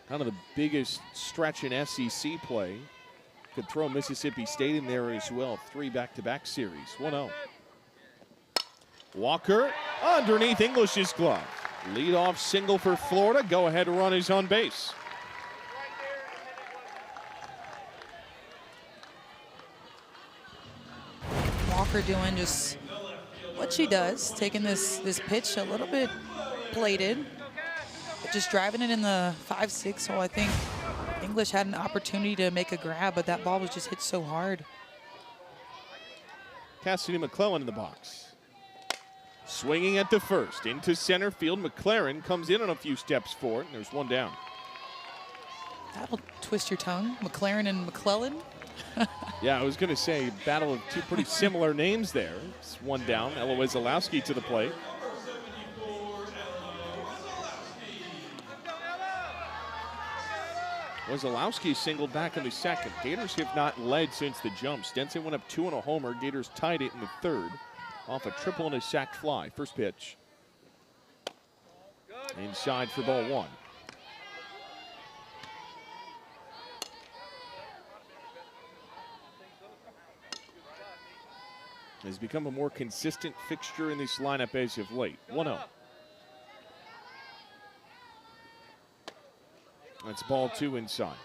Kind of the biggest stretch in SEC play. Could throw Mississippi State in there as well. 3 back-to-back series. 1-0. Walker underneath English's glove. Leadoff single for Florida. Go-ahead run is on base. Walker doing just what she does, taking this pitch a little bit plated, but just driving it in the 5-6 hole. I think English had an opportunity to make a grab, but that ball was just hit so hard. Cassidy McClellan in the box. Swinging at the first, into center field. McLaren comes in on a few steps for it, and there's one down. That'll twist your tongue, McLaren and McClellan. Yeah, I was going to say, battle of two pretty similar names there. It's one down. Eloise Zalowski to the plate. Wazalowski singled back in the second. Gators have not led since the jump. Stetson went up 2 on a homer. Gators tied it in the third off a triple and a sacked fly. First pitch. Inside for ball 1. Has become a more consistent fixture in this lineup as of late. 1-0. That's ball 2 inside.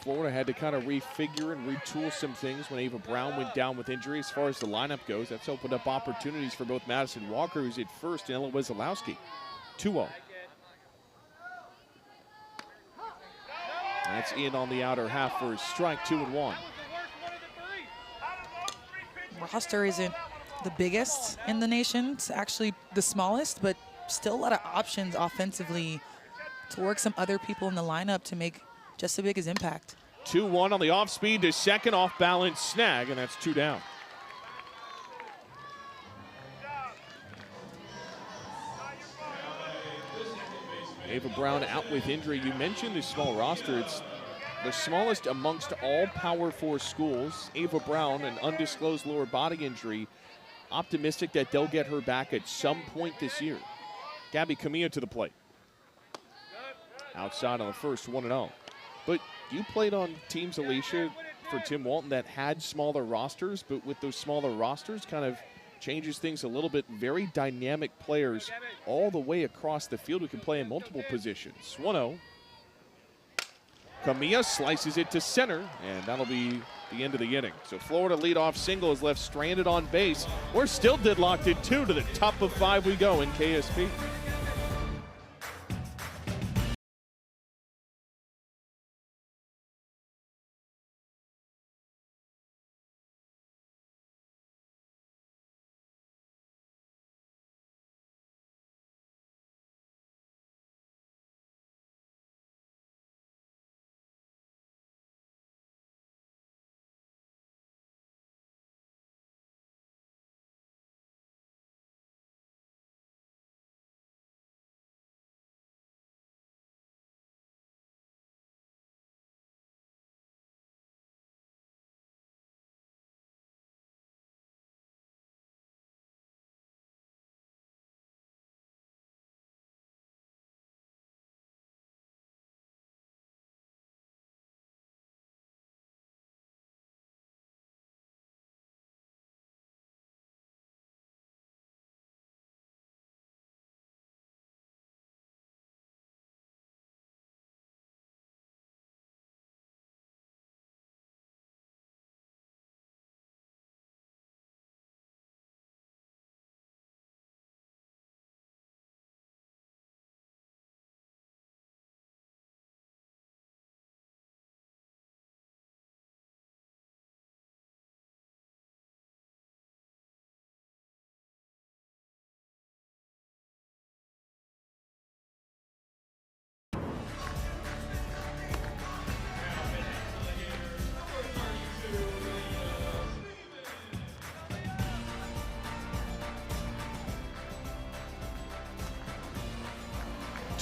Florida had to kind of refigure and retool some things when Ava Brown went down with injury. As far as the lineup goes, that's opened up opportunities for both Madison Walker, who's at first, and Ella Wazalowski. 2-0. That's in on the outer half for a strike, 2-1. Roster isn't the biggest in the nation. It's actually the smallest, but still a lot of options offensively to work some other people in the lineup to make just as big as impact. 2-1 on the off speed to second, off balance snag, and that's 2 down. Ava Brown out with injury. You mentioned the small roster. It's the smallest amongst all Power 4 schools. Ava Brown, an undisclosed lower body injury. Optimistic that they'll get her back at some point this year. Gabby Camilla to the plate. Outside on the first, 1-0. But you played on teams, Alicia, for Tim Walton that had smaller rosters, but with those smaller rosters kind of changes things a little bit. Very dynamic players all the way across the field who can play in multiple positions. 1-0. Camilla slices it to center, and that'll be the end of the inning. So Florida leadoff single is left stranded on base. We're still deadlocked at 2. To the top of 5 we go in KSP.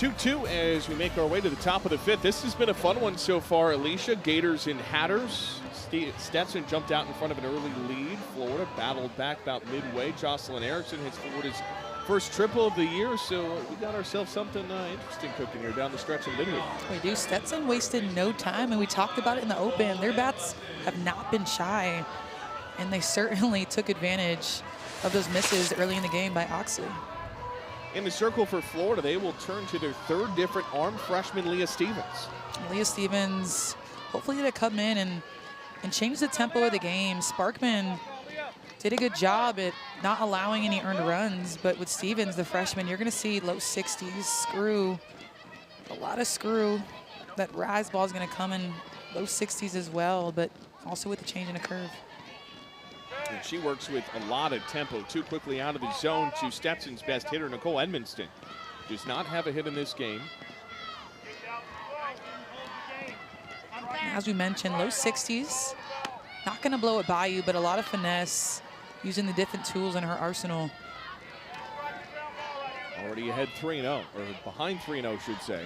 2-2 as we make our way to the top of the fifth. This has been a fun one so far, Alicia. Gators and Hatters. Stetson jumped out in front of an early lead. Florida battled back about midway. Jocelyn Erickson hits Florida's first triple of the year, so we got ourselves something interesting cooking here down the stretch in Linwood. We do. Stetson wasted no time, and we talked about it in the open. Their bats have not been shy, and they certainly took advantage of those misses early in the game by Oxley. In the circle for Florida, they will turn to their third different armed freshman, Leah Stevens. Leah Stevens hopefully going to come in and change the tempo of the game. Sparkman did a good job at not allowing any earned runs, but with Stevens, the freshman, you're going to see low 60s, screw, a lot of screw. That rise ball is going to come in low 60s as well, but also with the change in a curve. And she works with a lot of tempo. Too quickly out of the zone to Stetson's best hitter, Nicole Edmonston. Does not have a hit in this game. As we mentioned, low 60s. Not going to blow it by you, but a lot of finesse, using the different tools in her arsenal. Already ahead 3-0, or behind 3-0, should say.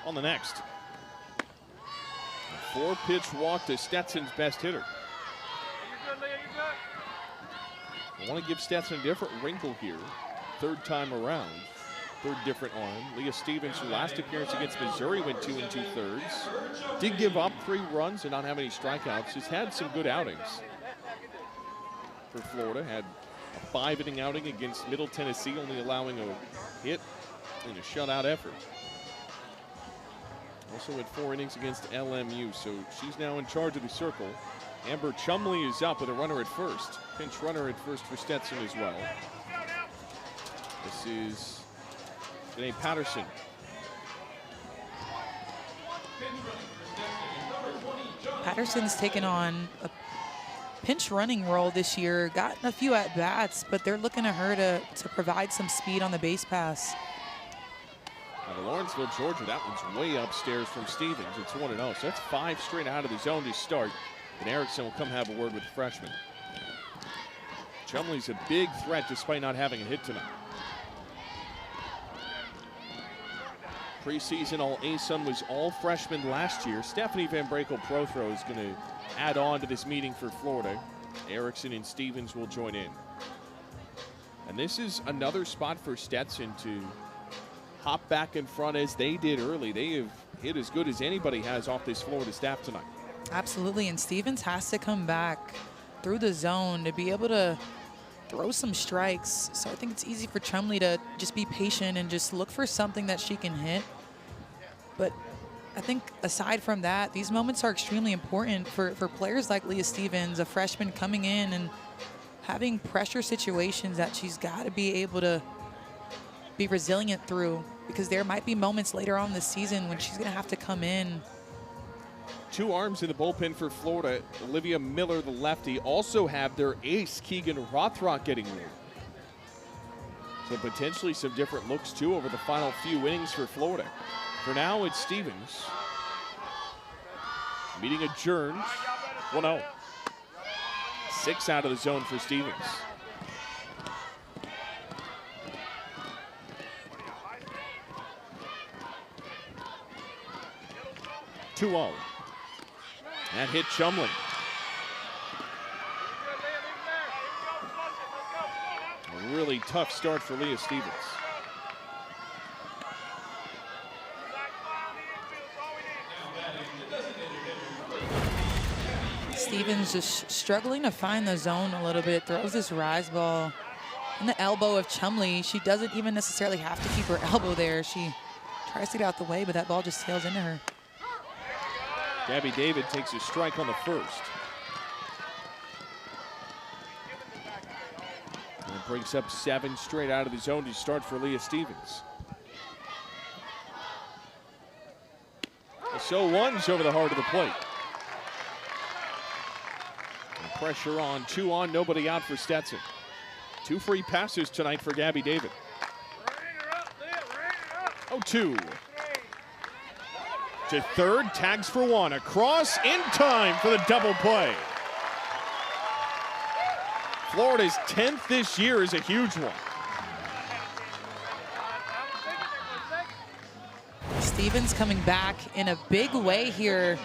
On the next. A 4-pitch walk to Stetson's best hitter. I want to give Stetson a different wrinkle here. Third time around. Third different arm. Leah Stevens, her last appearance against Missouri, went 2 2/3. Did give up 3 runs and not have any strikeouts. She's had some good outings for Florida. Had a 5-inning outing against Middle Tennessee, only allowing a hit in a shutout effort. Also had 4 innings against LMU, so she's now in charge of the circle. Amber Chumley is up with a runner at first. Pinch runner at first for Stetson as well. This is Janae Patterson. Patterson's taken on a pinch running role this year, gotten a few at-bats, but they're looking at her to provide some speed on the base pass. Out of Lawrenceville, Georgia, that one's way upstairs from Stevens. It's 1-0, so that's 5 straight out of the zone to start. And Erickson will come have a word with the freshman. Chumley's a big threat despite not having a hit tonight. Preseason All-ASUN was all freshmen last year. Stephanie Van Brakel Prothro is going to add on to this meeting for Florida. Erickson and Stevens will join in. And this is another spot for Stetson to hop back in front as they did early. They have hit as good as anybody has off this Florida staff tonight. Absolutely, and Stevens has to come back through the zone to be able to throw some strikes. So I think it's easy for Chumley to just be patient and just look for something that she can hit. But I think aside from that, these moments are extremely important for players like Leah Stevens, a freshman coming in and having pressure situations that she's got to be able to be resilient through, because there might be moments later on this season when she's going to have to come in. 2 arms in the bullpen for Florida. Olivia Miller, the lefty, also have their ace, Keegan Rothrock, getting moved. So potentially some different looks, too, over the final few innings for Florida. For now, it's Stevens. Meeting adjourned. 1-0. 6 out of the zone for Stevens. (2-0). That hit Chumley. A really tough start for Leah Stevens. Stevens just struggling to find the zone a little bit. Throws this rise ball in the elbow of Chumley. She doesn't even necessarily have to keep her elbow there. She tries to get out the way, but that ball just sails into her. Gabby David takes a strike on the first. And breaks up 7 straight out of the zone to start for Leah Stevens. So one's over the heart of the plate. And pressure on, 2 on, nobody out for Stetson. 2 free passes tonight for Gabby David. 0-2. To third, tags for 1. Across in time for the double play. Florida's 10th this year is a huge one. Stevens coming back in a big way here.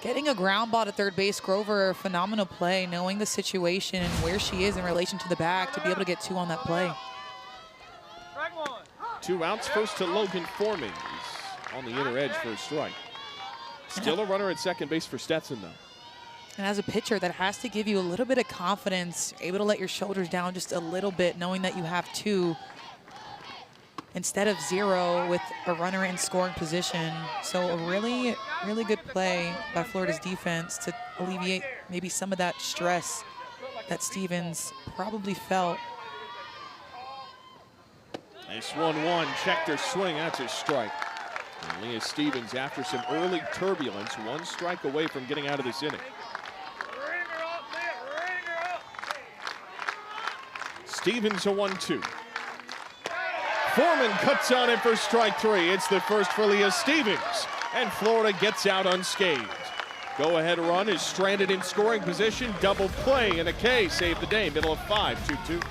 Getting a ground ball to third base. Grover, a phenomenal play, knowing the situation and where she is in relation to the back to be able to get 2 on that play. 2 outs, first to Logan Foreman. He's on the inner edge for a strike. Still a runner at second base for Stetson, though. And as a pitcher, that has to give you a little bit of confidence, able to let your shoulders down just a little bit, knowing that you have 2 instead of 0 with a runner in scoring position. So a really, really good play by Florida's defense to alleviate maybe some of that stress that Stevens probably felt. Nice 1-1, checked her swing, that's a strike. And Leah Stevens, after some early turbulence, 1 strike away from getting out of this inning. Stevens a 1-2. Foreman cuts on it for strike 3. It's the first for Leah Stevens, and Florida gets out unscathed. Go-ahead run is stranded in scoring position. Double play, and a K saved the day. Middle of 5, 2-2.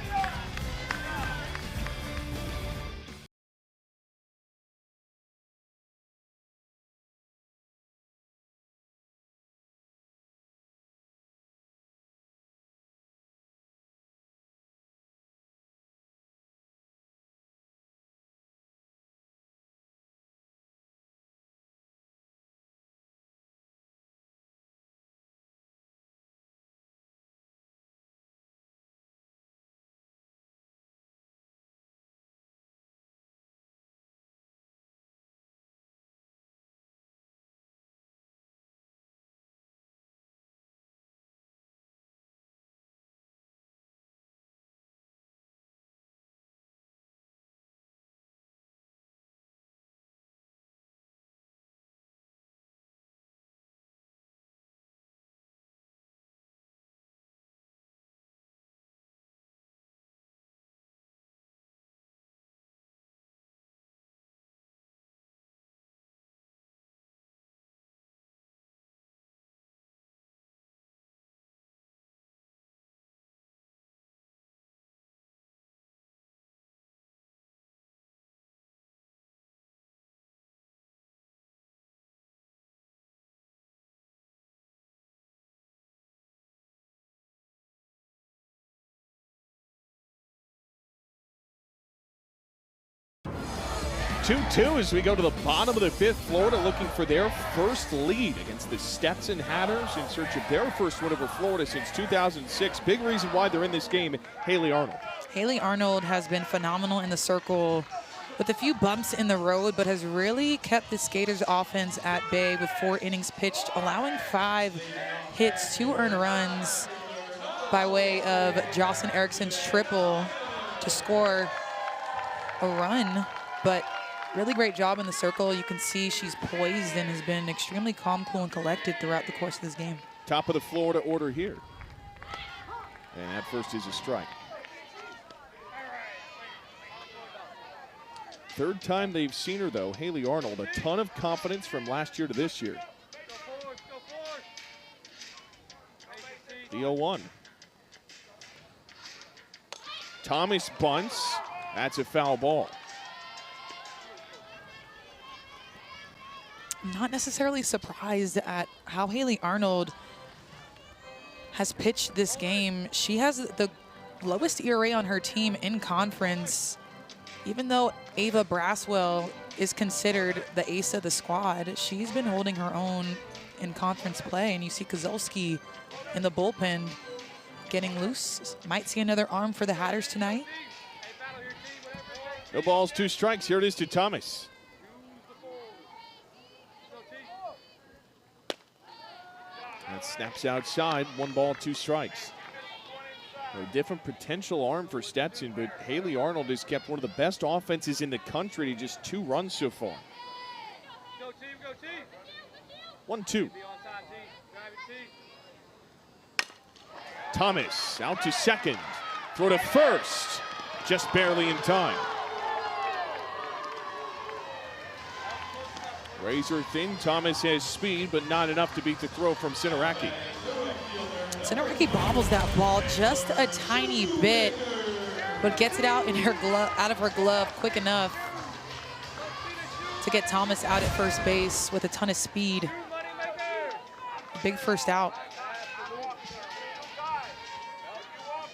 Two-two as we go to the bottom of the 5th. Florida looking for their first lead against the Stetson Hatters in search of their first win over Florida since 2006. Big reason why they're in this game, Haley Arnold. Haley Arnold has been phenomenal in the circle with a few bumps in the road, but has really kept the Skaters offense at bay with 4 innings pitched, allowing 5 hits, 2 earned runs by way of Jocelyn Erickson's triple to score a run. But really great job in the circle. You can see she's poised and has been extremely calm, cool, and collected throughout the course of this game. Top of the Florida order here. And at first is a strike. 3rd time they've seen her, though. Haley Arnold, a ton of confidence from last year to this year. The 0-1. Thomas bunts. That's a foul ball. Not necessarily surprised at how Haley Arnold has pitched this game. She has the lowest ERA on her team in conference. Even though Ava Braswell is considered the ace of the squad, she's been holding her own in conference play. And you see Kozolski in the bullpen getting loose. Might see another arm for the Hatters tonight. No balls, 2 strikes. Here it is to Thomas. That snaps outside. 1 ball, 2 strikes. A different potential arm for Stetson, but Haley Arnold has kept one of the best offenses in the country to just 2 runs so far. 1-2. Thomas out to second. Throw to first. Just barely in time. Razor thin. Thomas has speed, but not enough to beat the throw from Sinaraki. Cineraki bobbles that ball just a tiny bit, but gets it out in her glove, out of her glove quick enough to get Thomas out at first base with a ton of speed. Big first out.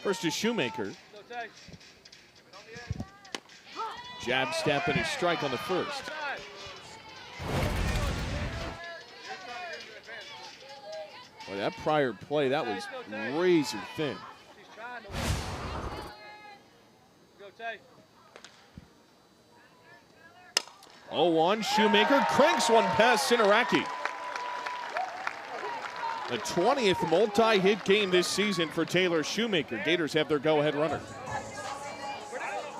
First is Shoemaker. Jab step and a strike on the first. Boy, that prior play, that was razor thin. 0-1, Shoemaker cranks one past Cineraki. The 20th multi-hit game this season for Taylor Shoemaker. Gators have their go-ahead runner.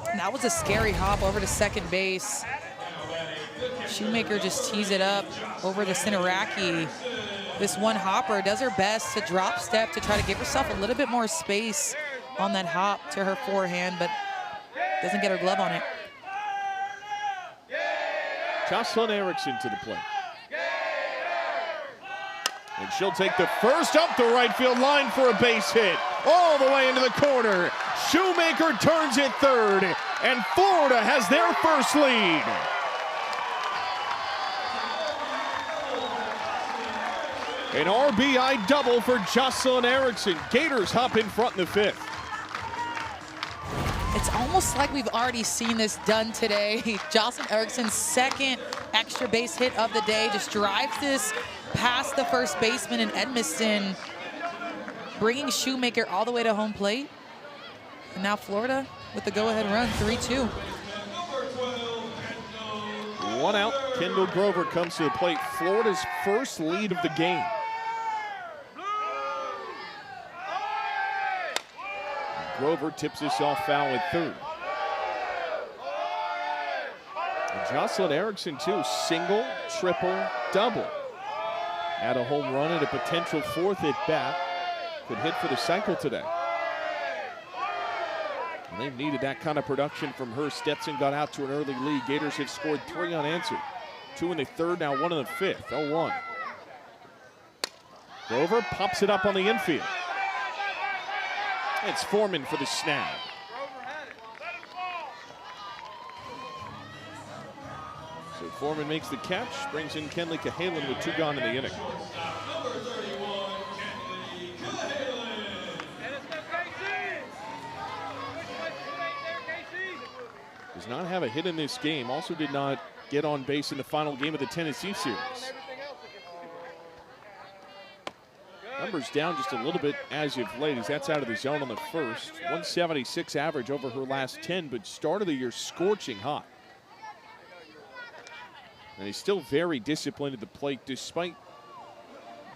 And that was a scary hop over to second base. Shoemaker just tees it up over to Cineraki. This one hopper does her best to drop step to try to give herself a little bit more space on that hop to her forehand, but doesn't get her glove on it. Jocelyn Erickson to the plate. And she'll take the first up the right field line for a base hit. All the way into the corner. Shoemaker turns it third, and Florida has their first lead. An RBI double for Jocelyn Erickson. Gators hop in front in the fifth. It's almost like we've already seen this done today. Jocelyn Erickson's second extra base hit of the day just drives this past the first baseman in Edmiston, bringing Shoemaker all the way to home plate. And now Florida with the go-ahead run, 3-2. One out, Kendall Grover comes to the plate. Florida's first lead of the game. Grover tips this off foul at third. And Jocelyn Erickson too, single, triple, double. Had a home run and a potential fourth at bat. Could hit for the cycle today. And they've needed that kind of production from her. Stetson got out to an early lead. Gators have scored 3 unanswered. 2 in the third, now 1 in the fifth. 0-1. Grover pops it up on the infield. It's Foreman for the snag. So Foreman makes the catch, brings in Kenley Cahalan with 2 gone in the inning. Does not have a hit in this game. Also did not get on base in the final game of the Tennessee series. Numbers down just a little bit as of late, as that's out of the zone on the first. 176 average over her last 10, but start of the year scorching hot. And he's still very disciplined at the plate despite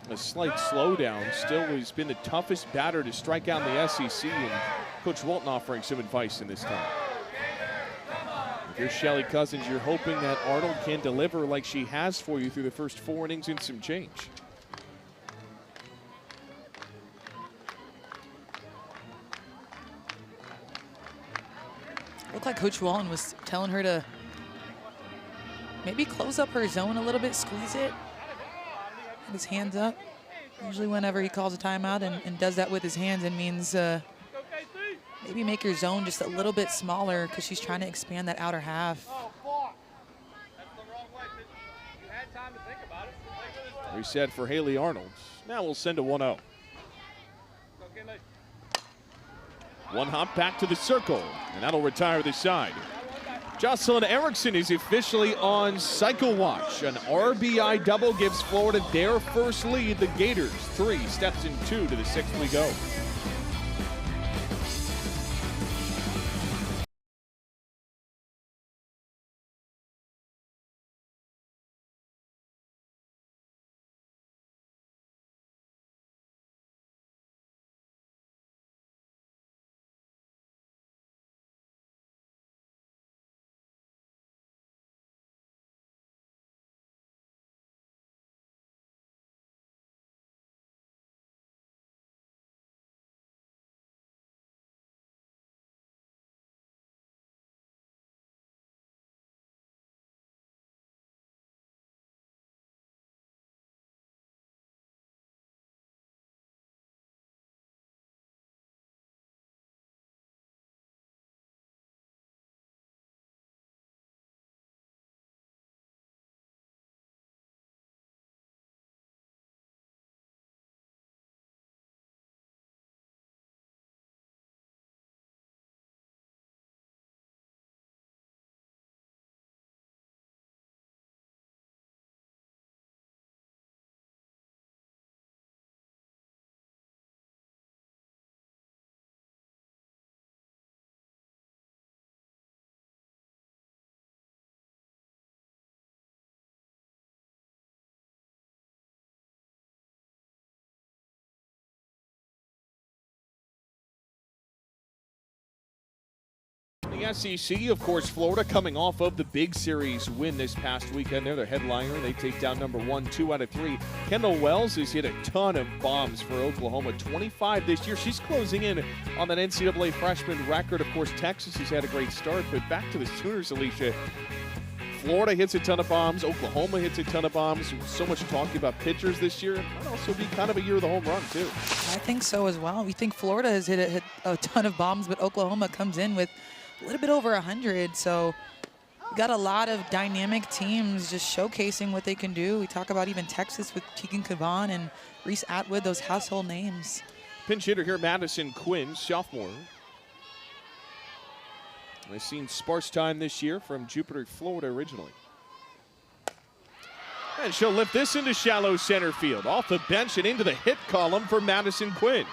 a slight slowdown. Still has been the toughest batter to strike out in the SEC, and Coach Walton offering some advice in this time. If you're Shelly Cousins, you're hoping that Arnold can deliver like she has for you through the first 4 innings and some change. Looked like Coach Walton was telling her to maybe close up her zone a little bit, squeeze it, get his hands up. Usually whenever he calls a timeout and does that with his hands, it means maybe make your zone just a little bit smaller because she's trying to expand that outer half. Reset for Haley Arnold. Now we'll send a 1-0. One hop back to the circle, and that'll retire the side. Jocelyn Erickson is officially on cycle watch. An RBI double gives Florida their first lead. The Gators 3, Stetson 2 to the 6th we go. The SEC, of course, Florida coming off of the big series win this past weekend. They're the headliner. They take down number 1, 2 out of 3. Kendall Wells has hit a ton of bombs for Oklahoma, 25 this year. She's closing in on that NCAA freshman record. Of course, Texas has had a great start, but back to the Sooners, Alicia. Florida hits a ton of bombs. Oklahoma hits a ton of bombs. So much talking about pitchers this year. It might also be kind of a year of the home run, too. I think so as well. We think Florida has hit a ton of bombs, but Oklahoma comes in with a little bit over 100. So we got a lot of dynamic teams just showcasing what they can do. We talk about even Texas with Keegan Cavan and Reese Atwood, those household names. Pinch hitter here, Madison Quinn, sophomore. I've seen sparse time this year from Jupiter, Florida originally. And she'll lift this into shallow center field. Off the bench and into the hit column for Madison Quinn.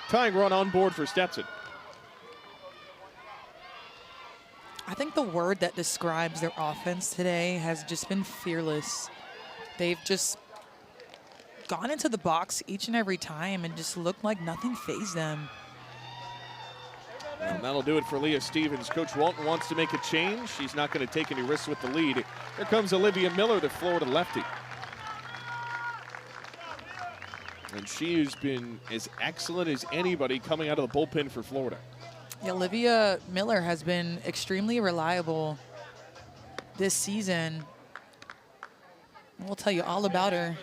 Tying run on board for Stetson. I think the word that describes their offense today has just been fearless. They've just gone into the box each and every time and just looked like nothing fazed them. And that'll do it for Leah Stevens. Coach Walton wants to make a change. She's not going to take any risks with the lead. Here comes Olivia Miller, the Florida lefty. And she has been as excellent as anybody coming out of the bullpen for Florida. Yeah, Olivia Miller has been extremely reliable this season. We'll tell you all about her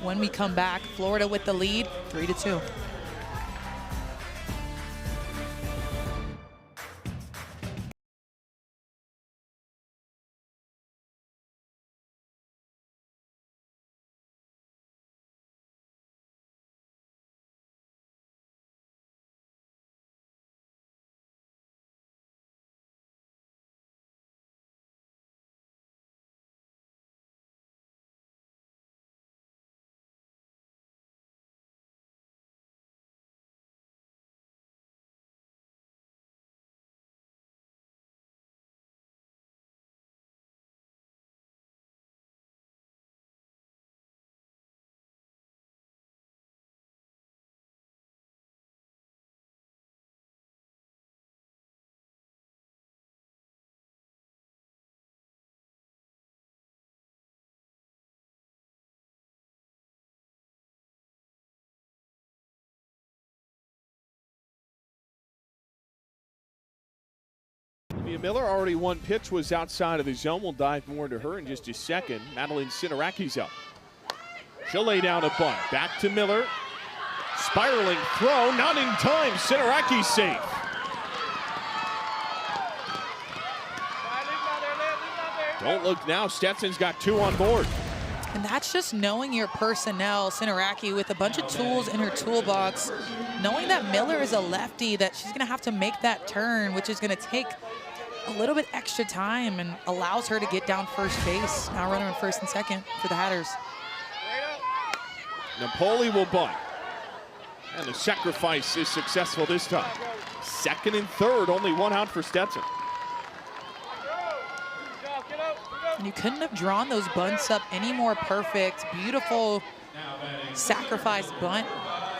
when we come back. Florida with the lead, 3-2. Olivia Miller, already one pitch was outside of the zone. We'll dive more into her in just a second. Madeline Sinaraki's up. She'll lay down a bunt. Back to Miller. Spiraling throw, not in time. Sinaraki's safe. Don't look now. Stetson's got 2 on board. And that's just knowing your personnel. Sinaraki with a bunch of tools in her toolbox, knowing that Miller is a lefty, that she's going to have to make that turn, which is going to take a little bit extra time and allows her to get down first base. Now runner in first and second for the Hatters. Napoli will bunt. And the sacrifice is successful this time. Second and third, only 1 out for Stetson. And you couldn't have drawn those bunts up any more perfect. Beautiful sacrifice bunt,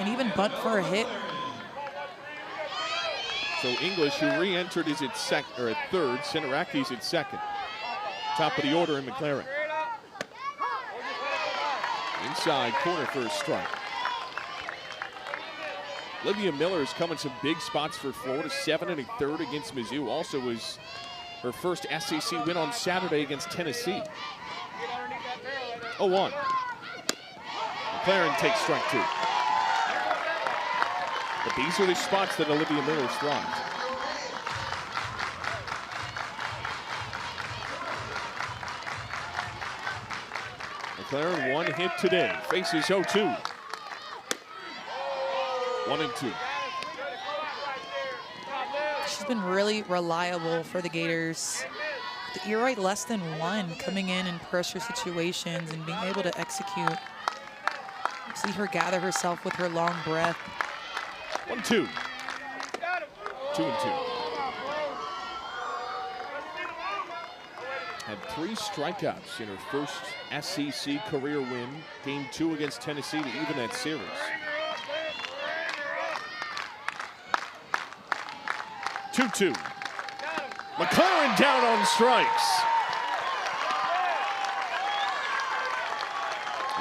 and even bunt for a hit. So English, who re-entered, is at third. Sinaraki's at second. Top of the order in McLaren. Inside corner for a strike. Olivia Miller has come in some big spots for Florida. 7 1/3 against Mizzou. Also was her first SEC win on Saturday against Tennessee. 0-1. McLaren takes strike 2. But these are the spots that Olivia Miller thrives. McLaren 1 hit today. Faces 0-2. 1-2. She's been really reliable for the Gators. The ear rate less than 1 coming in pressure situations and being able to execute. See her gather herself with her long breath. 1-2. 2-2. Had 3 strikeouts in her first SEC career win. Game 2 against Tennessee to even that series. Two. McLaren down on strikes.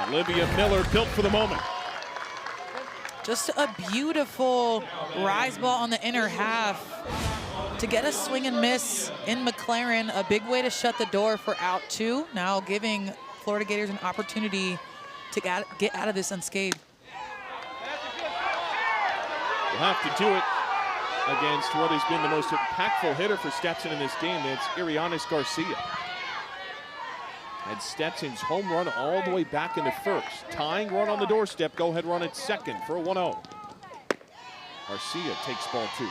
Olivia Miller built for the moment. Just a beautiful rise ball on the inner half to get a swing and miss in McLaren. A big way to shut the door for out 2. Now giving Florida Gators an opportunity to get out of this unscathed. We'll have to do it against what has been the most impactful hitter for Stetson in this game. That's Irianis Garcia. And Stetson's home run all the way back in the first. Tying run on the doorstep, go-ahead run at second for a 1-0. Garcia takes ball 2.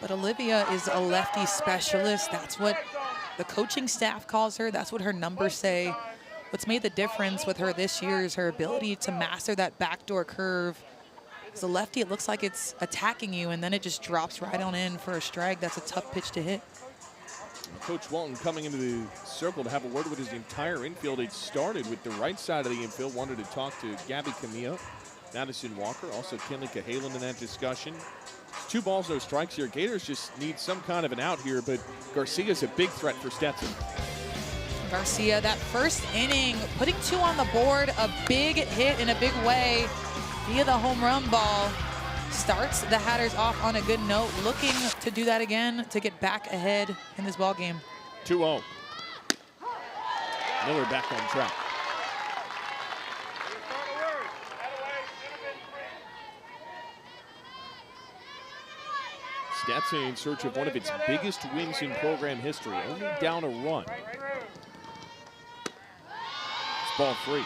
But Olivia is a lefty specialist. That's what the coaching staff calls her. That's what her numbers say. What's made the difference with her this year is her ability to master that backdoor curve. As a lefty, it looks like it's attacking you, and then it just drops right on in for a strike. That's a tough pitch to hit. Coach Walton coming into the circle to have a word with his entire infield. It started with the right side of the infield. Wanted to talk to Gabby Camilla, Madison Walker, also Kinley Cahalan in that discussion. It's 2 balls, no strikes here. Gators just need some kind of an out here, but Garcia's a big threat for Stetson. Garcia, that first inning, putting 2 on the board, a big hit in a big way via the home run ball. Starts the Hatters off on a good note, looking to do that again to get back ahead in this ball game. 2-0. Miller back on track. Stetson in search of one of its biggest wins in program history, only down a run. It's ball 3.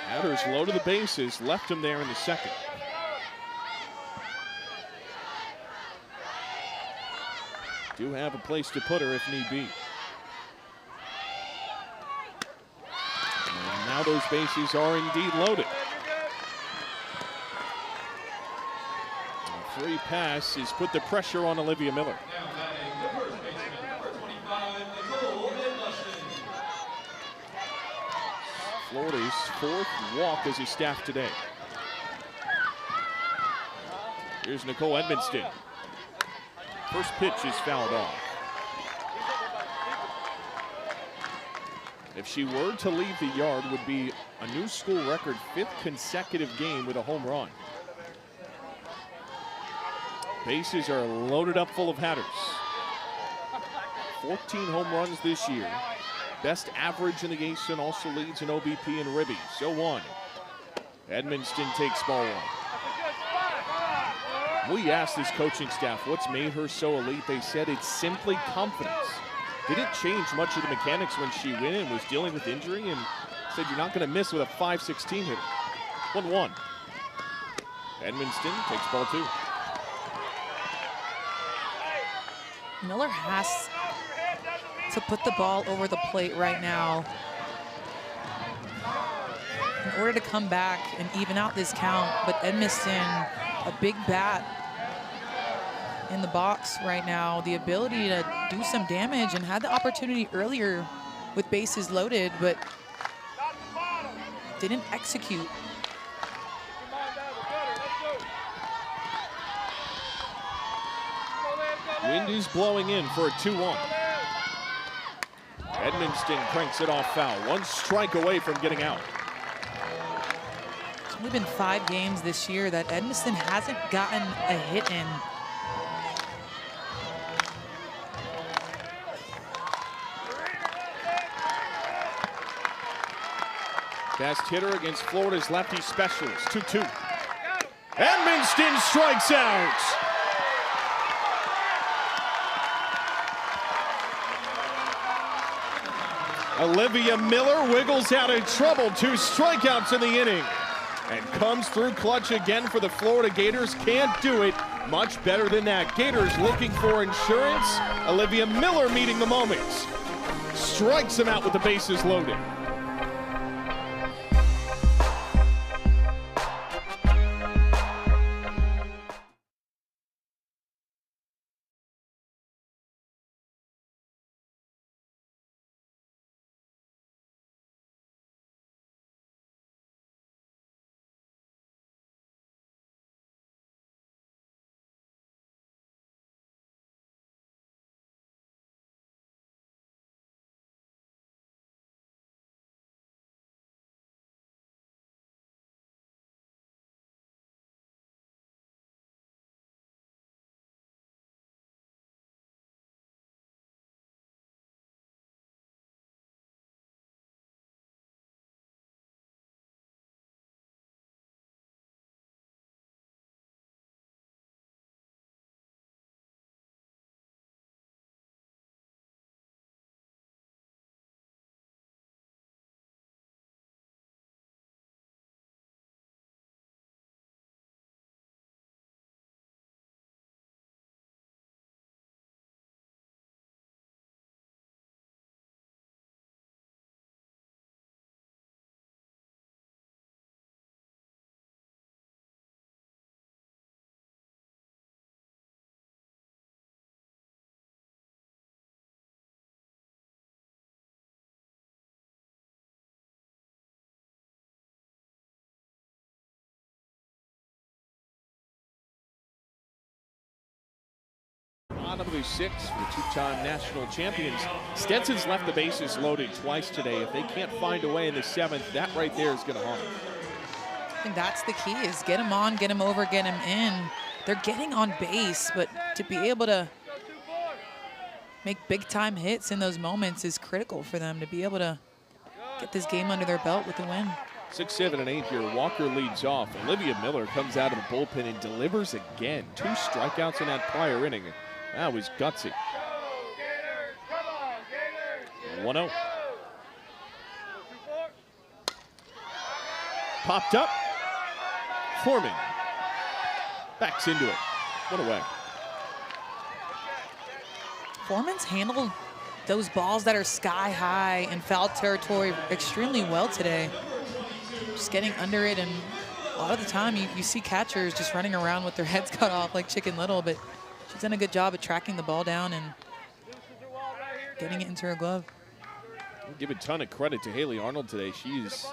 Hatters low to the bases, left him there in the second. Do have a place to put her if need be. And now those bases are indeed loaded. A free pass has put the pressure on Olivia Miller. Florida's 4th walk as a staff today. Here's Nicole Edmonston. First pitch is fouled off. If she were to leave the yard, would be a new school record 5th consecutive game with a home run. Bases are loaded up full of Hatters. 14 home runs this year. Best average in the ASUN, also leads in OBP and Ribby. So 1. Edmonston takes ball 1. We asked this coaching staff what's made her so elite. They said it's simply confidence. Didn't change much of the mechanics when she went and was dealing with injury, and said you're not going to miss with a .516 hitter. 1-1. Edmonston takes ball 2. Miller has to put the ball over the plate right now in order to come back and even out this count. But Edmonston, a big bat in the box right now, the ability to do some damage, and had the opportunity earlier with bases loaded, but didn't execute. Wind is blowing in for a 2-1. Edmonston cranks it off foul. 1 strike away from getting out. It's only been 5 games this year that Edmonston hasn't gotten a hit in. Best hitter against Florida's lefty specialist. 2-2. Edmonston strikes out. Olivia Miller wiggles out of trouble. 2 strikeouts in the inning. And comes through clutch again for the Florida Gators. Can't do it much better than that. Gators looking for insurance. Olivia Miller meeting the moment. Strikes him out with the bases loaded. bottom of the sixth for the two-time national champions. Stetson's left the bases loaded twice today. If they can't find a way in the seventh, that right there is going to harm. I think that's the key, is get him on, get him over, get him in. They're getting on base, but to be able to make big-time hits in those moments is critical for them to be able to get this game under their belt with the win. 6, 7, and 8 here. Walker leads off. Olivia Miller comes out of the bullpen and delivers again. 2 strikeouts in that prior inning. That was gutsy. 1-0. Popped up. Foreman backs into it. What away. Foreman's handled those balls that are sky high in foul territory extremely well today. Just getting under it, and a lot of the time you see catchers just running around with their heads cut off like Chicken Little, but she's done a good job at tracking the ball down and getting it into her glove. I'll give a ton of credit to Haley Arnold today. She's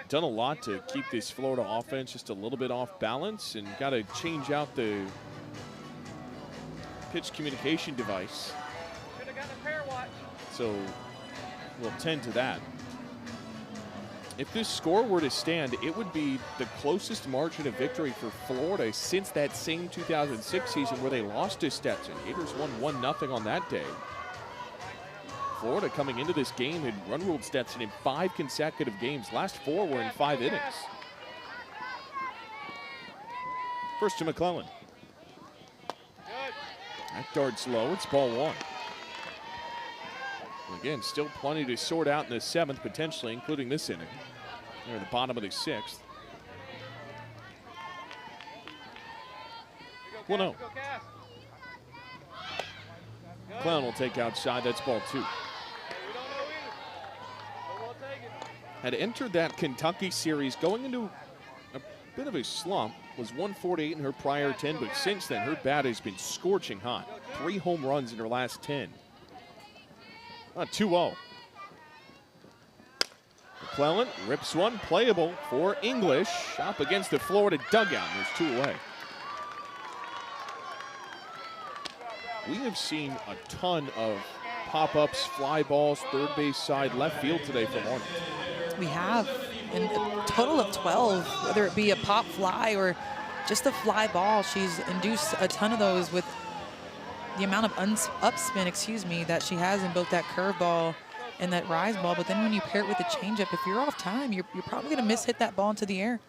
done a lot to keep this Florida offense just a little bit off balance, and got to change out the pitch communication device. So we'll tend to that. If this score were to stand, it would be the closest margin of victory for Florida since that same 2006 season where they lost to Stetson. Gators won 1-0 on that day. Florida coming into this game had run-ruled Stetson in 5 consecutive games. Last 4 were in 5 innings. First to McClellan. That dart's low. It's ball 1. Again, still plenty to sort out in the 7th, potentially, including this inning. They're at the bottom of the 6th. 1-0. Clown will take outside. That's ball 2. Had entered that Kentucky series going into a bit of a slump. Was 148 in her prior 10, but since then her bat has been scorching hot. 3 home runs in her last 10. 2-0. McClellan rips one, playable for English. Up against the Florida dugout. There's 2 away. We have seen a ton of pop-ups, fly balls, third base side, left field today from Arnold. We have, in a total of 12, whether it be a pop fly or just a fly ball. She's induced a ton of those with the amount of upspin, that she has in both that curveball and that rise ball. But then when you pair it with a changeup, if you're off time, you're probably going to hit that ball into the air.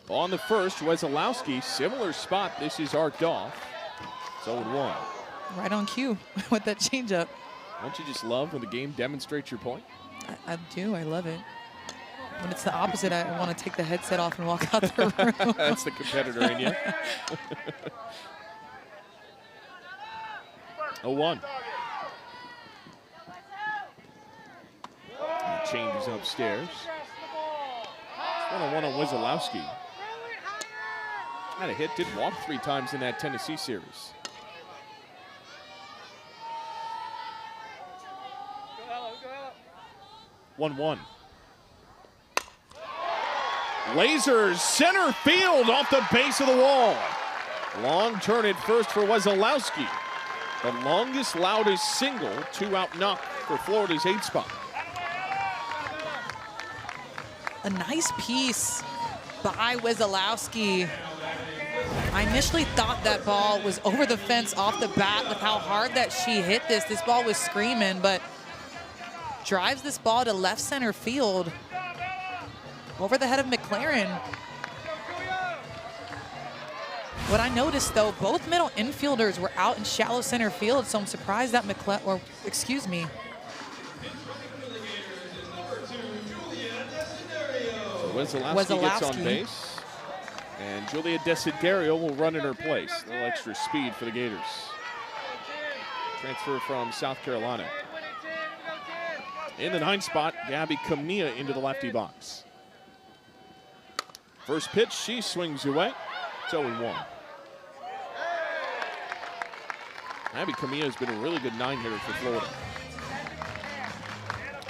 On the first, Wesolowski, similar spot. This is arced off. It's 0-1. Right on cue with that changeup. Don't you just love when the game demonstrates your point? I do. I love it. When it's the opposite, I want to take the headset off and walk out the room. That's the competitor in you. 0-1. He changes upstairs. 1-on-1 on Wesolowski. Had a hit, did walk 3 times in that Tennessee series. Go 1-1. Lasers center field off the base of the wall. Long turn at first for Wesolowski. The longest, loudest single, 2-out knock for Florida's 8 spot. A nice piece by Wesolowski. I initially thought that ball was over the fence off the bat with how hard that she hit this. This ball was screaming, but drives this ball to left center field over the head of McLaren. What I noticed, though, both middle infielders were out in shallow center field, so I'm surprised that Wesolowski gets on base, and Julia Desiderio will run in her place. A little extra speed for the Gators. Transfer from South Carolina. In the 9th spot, Gabby Camilla into the lefty box. First pitch, she swings away. It's 0-1. Gabby Camilla has been a really good 9-hitter for Florida.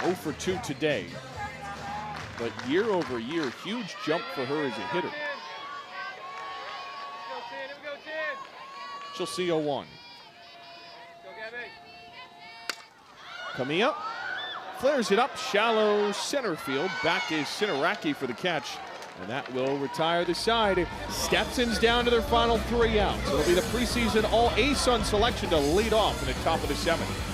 0 for 2 today. But year over year, huge jump for her as a hitter. She'll see 0-1. Camilla flares it up, shallow center field. Back is Sinaraki for the catch, and that will retire the side. Stetson's down to their final 3 outs. It'll be the preseason all-ace on selection to lead off in the top of the 7th.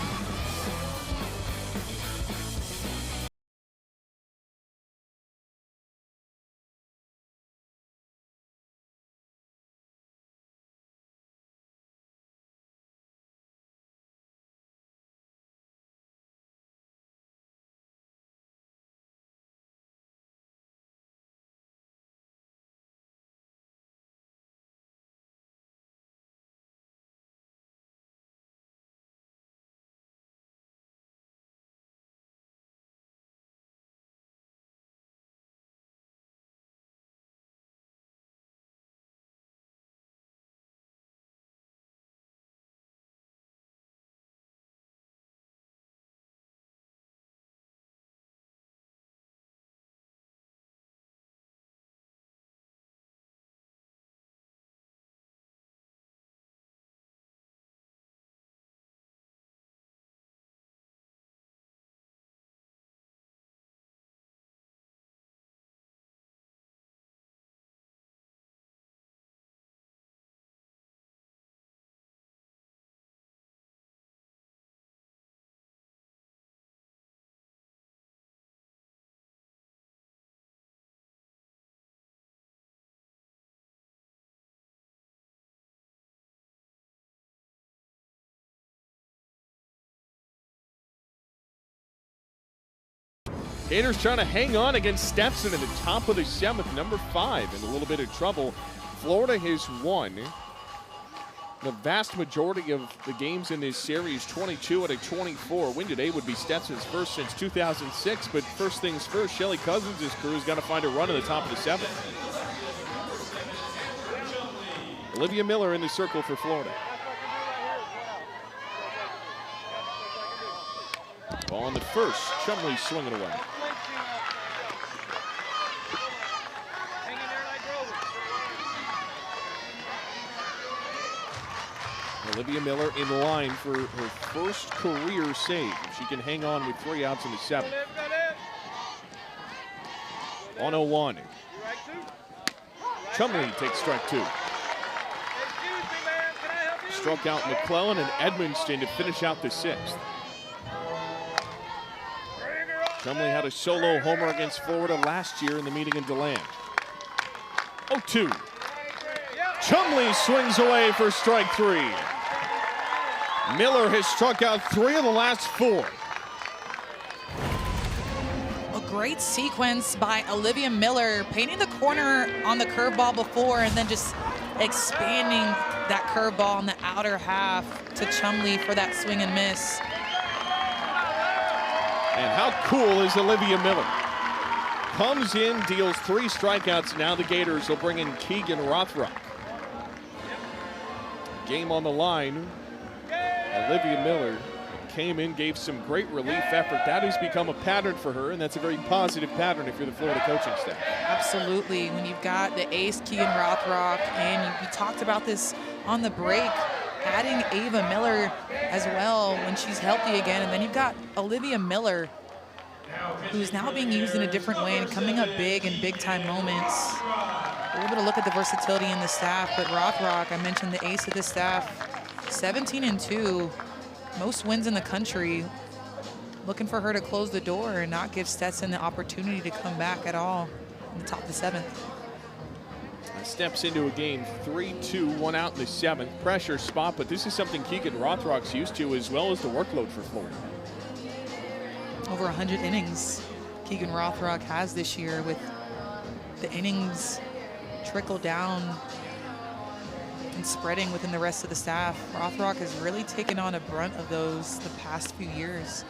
Gators trying to hang on against Stetson in the top of the 7th, number 5, in a little bit of trouble. Florida has won the vast majority of the games in this series, 22 out of 24. Win today would be Stetson's first since 2006, but first things first, Shelly Cousins' crew has got to find a run in the top of the 7th. Olivia Miller in the circle for Florida. Ball on the first, Chumley swinging away. Olivia Miller in line for her first career save. She can hang on with 3 outs in the 7th. On 0-1. Chumley takes strike 2. Struck out McClellan and Edmonston to finish out the 6th. Chumley had a solo homer against Florida last year in the meeting in DeLand. 0-2. Chumley swings away for strike 3. Miller has struck out 3 of the last 4. A great sequence by Olivia Miller, painting the corner on the curveball before and then just expanding that curveball on the outer half to Chumley for that swing and miss. And how cool is Olivia Miller? Comes in, deals 3 strikeouts. Now the Gators will bring in Keegan Rothrock. Game on the line. Olivia Miller came in, gave some great relief effort. That has become a pattern for her, and that's a very positive pattern if you're the Florida coaching staff. Absolutely. When you've got the ace Keegan Rothrock, and we talked about this on the break, adding Ava Miller as well when she's healthy again, and then you've got Olivia Miller, who's now being used in a different way and coming up big in big-time moments. We're able to look at the versatility in the staff, but Rothrock, I mentioned the ace of the staff, 17-2, most wins in the country. Looking for her to close the door and not give Stetson the opportunity to come back at all in the top of the 7th. Steps into a game 3-2, 1 out in the 7th. Pressure spot, but this is something Keegan Rothrock's used to, as well as the workload for Florida. Over 100 innings Keegan Rothrock has this year, with the innings trickle down and spreading within the rest of the staff. Rothrock has really taken on a brunt of those the past few years.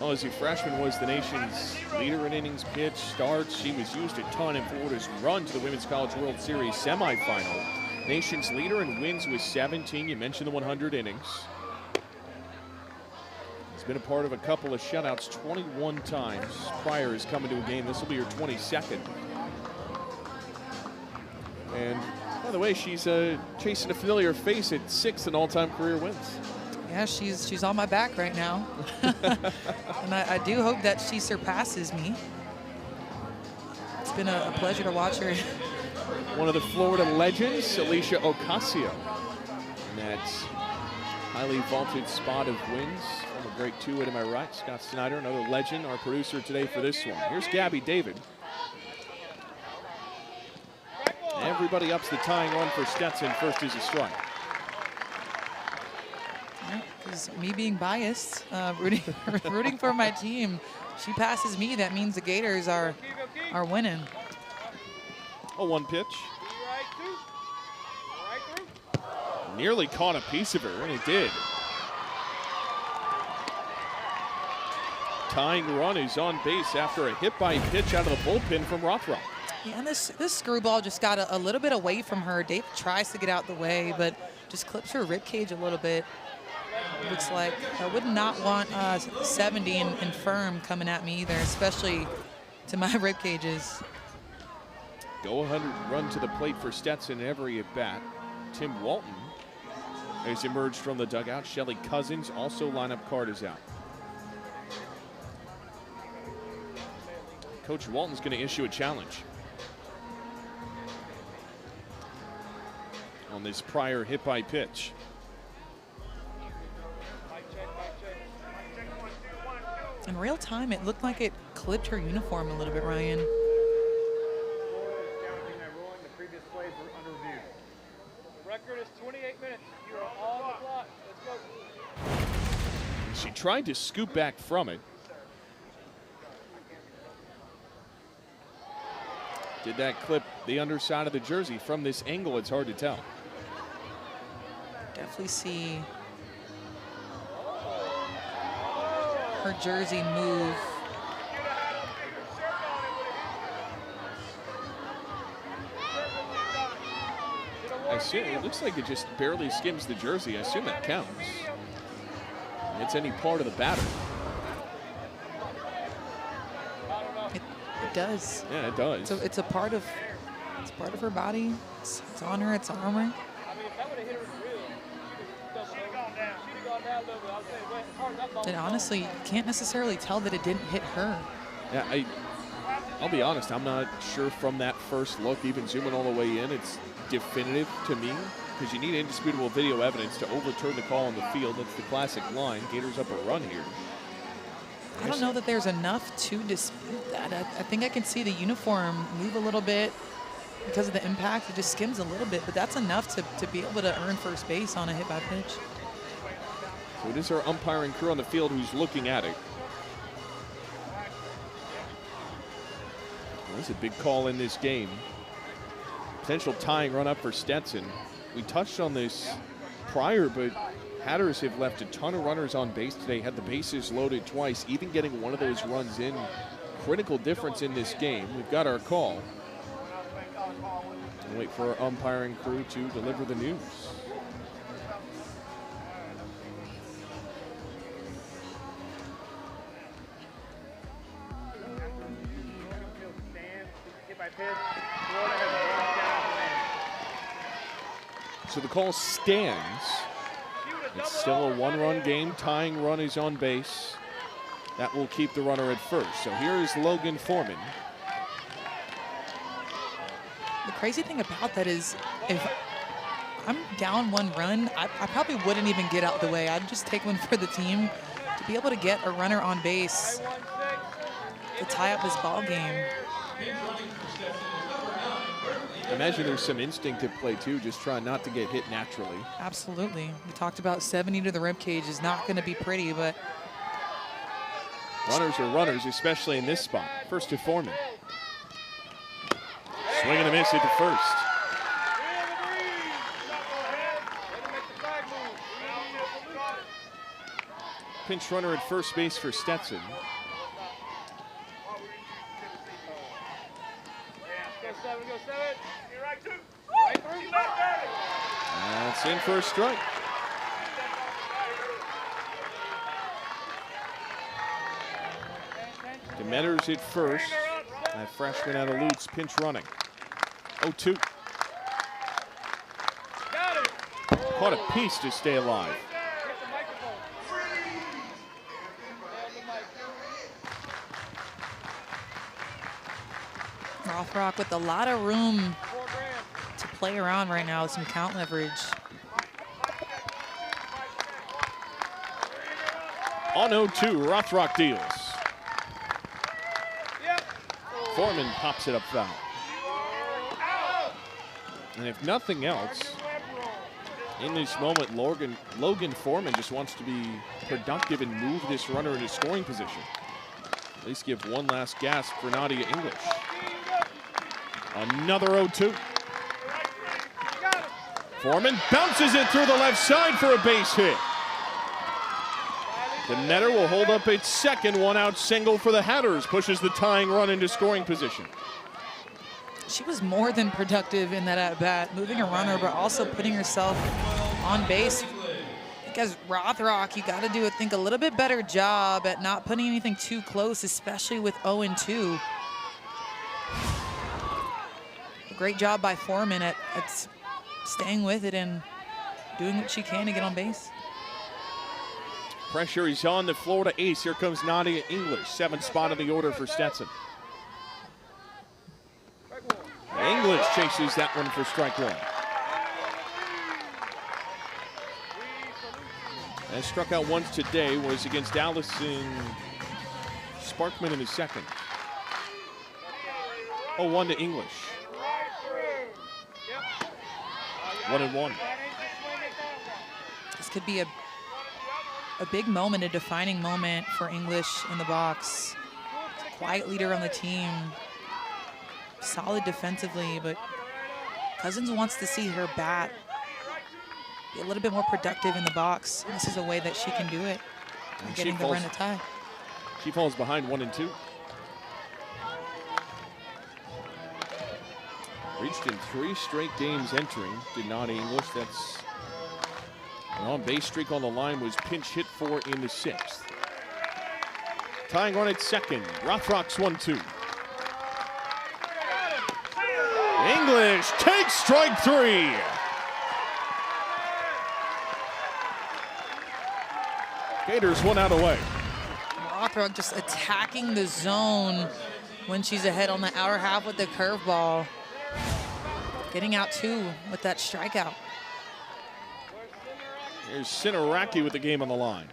Well, as a freshman, was the nation's leader in innings pitched, starts. She was used a ton in Florida's run to the Women's College World Series semifinal. Nation's leader in wins with 17. You mentioned the 100 innings. He's been a part of a couple of shutouts 21 times prior as coming to a game. This will be her 22nd. And by the way, she's chasing a familiar face at 6th in all-time career wins. Yeah, she's on my back right now. And I do hope that she surpasses me. It's been a pleasure to watch her. One of the Florida legends, Alicia Ocasio. And that highly vaulted spot of wins. From a great two to my right, Scott Snyder, another legend, our producer today for this one. Here's Gabby David. Everybody ups the tying run for Stetson. First is a strike. Because me being biased, rooting for my team, she passes me. That means the Gators are winning. A 1 pitch. Nearly caught a piece of her, and it did. Tying run is on base after a hit-by pitch out of the bullpen from Rothrock. Yeah, and this screwball just got a little bit away from her. Dave tries to get out the way, but just clips her rib cage a little bit. Looks like I would not want 70 and firm coming at me either, especially to my rib cages. Go 100 run to the plate for Stetson every at bat. Tim Walton has emerged from the dugout. Shelly Cousins also lineup card is out. Coach Walton's going to issue a challenge on this prior hit by pitch. In real time, it looked like it clipped her uniform a little bit, Ryan. The record is 28 minutes. You are on the clock. Let's go. She tried to scoop back from it. Did that clip the underside of the jersey? From this angle, it's hard to tell. Definitely see her jersey move. I assume it looks like it just barely skims the jersey. I assume that counts. It's any part of the batter. It does. Yeah, it does. So it's part of her body. It's on her. It's on her. And honestly, you can't necessarily tell that it didn't hit her. Yeah, I'll be honest, I'm not sure from that first look, even zooming all the way in, it's definitive to me, because you need indisputable video evidence to overturn the call on the field. That's the classic line. Gators up a run here. I don't know that there's enough to dispute that. I think I can see the uniform move a little bit because of the impact. It just skims a little bit, but that's enough to be able to earn first base on a hit by pitch. So it is our umpiring crew on the field who's looking at it. Well, that's a big call in this game. Potential tying run up for Stetson. We touched on this prior, but Hatters have left a ton of runners on base today, had the bases loaded twice, even getting one of those runs in. Critical difference in this game. We've got our call. We'll wait for our umpiring crew to deliver the news. So the call stands. It's still a one-run game. Tying run is on base. That will keep the runner at first. So here is Logan Foreman. The crazy thing about that is if I'm down 1 run, I probably wouldn't even get out the way. I'd just take one for the team to be able to get a runner on base to tie up this ball game. I imagine there's some instinctive play too, just trying not to get hit naturally. Absolutely. We talked about 70 to the rib cage is not going to be pretty, but runners are runners, especially in this spot. First to Foreman. Swing and a miss at the first. Pinch runner at first base for Stetson. That's in for a strike. Demeters at first. That freshman out of Lutz, pinch running. 0-2. Caught a piece to stay alive. Rothrock with a lot of room to play around right now with some count leverage. On 0-2, Rothrock deals. Foreman pops it up foul. And if nothing else, in this moment, Logan Foreman just wants to be productive and move this runner into scoring position. At least give one last gasp for Nadia English. Another 0-2. Foreman bounces it through the left side for a base hit. The netter will hold up its second one-out single for the Hatters, pushes the tying run into scoring position. She was more than productive in that at-bat, moving a runner, but also putting herself on base. Because Rothrock, you got to do, I think, a little bit better job at not putting anything too close, especially with 0-2. Great job by Foreman at staying with it and doing what she can to get on base. Pressure is on the Florida ace. Here comes Nadia English, 7th spot in the order for Stetson. English chases that one for strike one. And struck out once today was against Allison Sparkman in the second. 0-1 to English. 1-1. This could be a big moment, a defining moment for English in the box. Quiet leader on the team. Solid defensively, but Cousins wants to see her bat be a little bit more productive in the box. This is a way that she can do it. And getting the run to tie. She falls behind 1-2. Reached in 3 straight games entering. Did not English. That's an on-base streak on the line was pinch hit for in the 6th. Tying run at second. Rothrock's 1-2. English takes strike 3. Gators 1 out away. Rothrock just attacking the zone when she's ahead on the outer half with the curveball. Getting out 2 with that strikeout. Here's Sinaraki with the game on the line.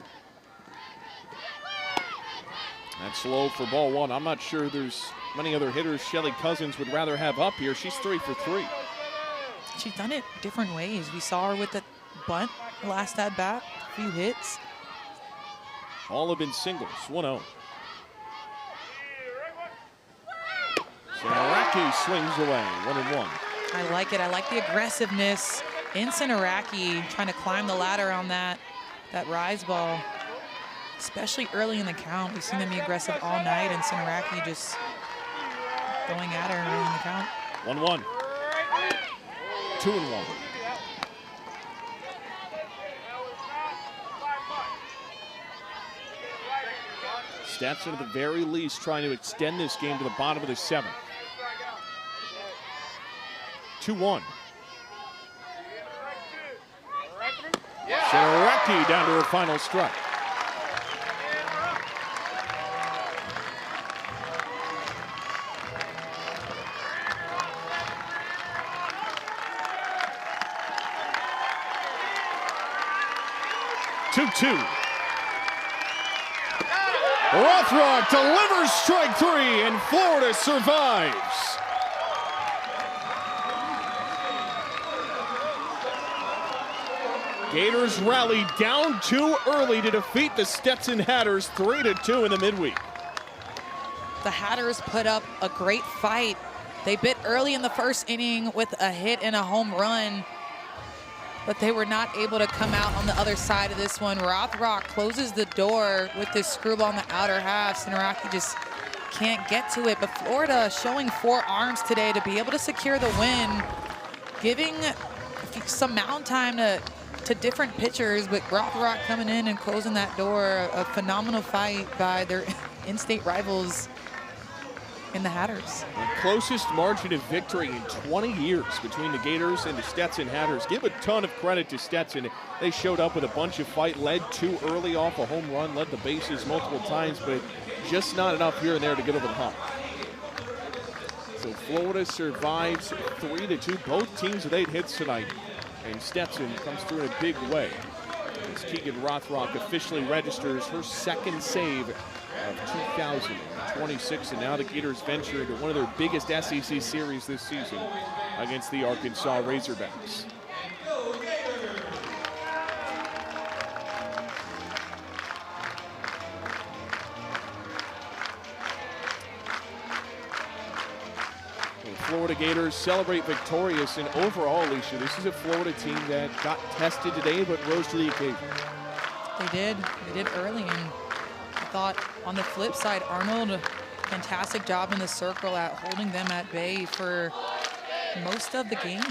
That's low for ball 1. I'm not sure there's many other hitters Shelly Cousins would rather have up here. She's 3 for 3. She's done it different ways. We saw her with the bunt last at bat, a few hits. All have been singles. 1-0. Sinaraki swings away. 1-1. I like it. I like the aggressiveness in Sinaraki, trying to climb the ladder on that rise ball, especially early in the count. We've seen them be aggressive all night, and Sinaraki just going at her early in the count. 1-1. 2-1. Stetson at the very least trying to extend this game to the bottom of the 7th. 2-1. Sinaraki down to her final strike. Rothrock delivers strike 3, and Florida survives. Gators rally down 2 early to defeat the Stetson Hatters 3-2 in the midweek. The Hatters put up a great fight. They bit early in the first inning with a hit and a home run, but they were not able to come out on the other side of this one. Rothrock closes the door with this screwball in the outer half. Sinaraki just can't get to it, but Florida showing 4 arms today to be able to secure the win, giving some mound time to different pitchers, but Rothrock coming in and closing that door. A phenomenal fight by their in-state rivals in the Hatters. The closest margin of victory in 20 years between the Gators and the Stetson Hatters. Give a ton of credit to Stetson. They showed up with a bunch of fight, led 2 early off a home run, led the bases multiple times, but just not enough here and there to get over the hump. So Florida survives 3-2. Both teams with 8 hits tonight. And Stetson comes through in a big way as Keegan Rothrock officially registers her second save of 2026. And now the Gators venture into one of their biggest SEC series this season against the Arkansas Razorbacks. Florida Gators celebrate victorious, and overall, Alicia, this is a Florida team that got tested today but rose to the occasion. They did early, and I thought on the flip side, Arnold, fantastic job in the circle at holding them at bay for most of the game.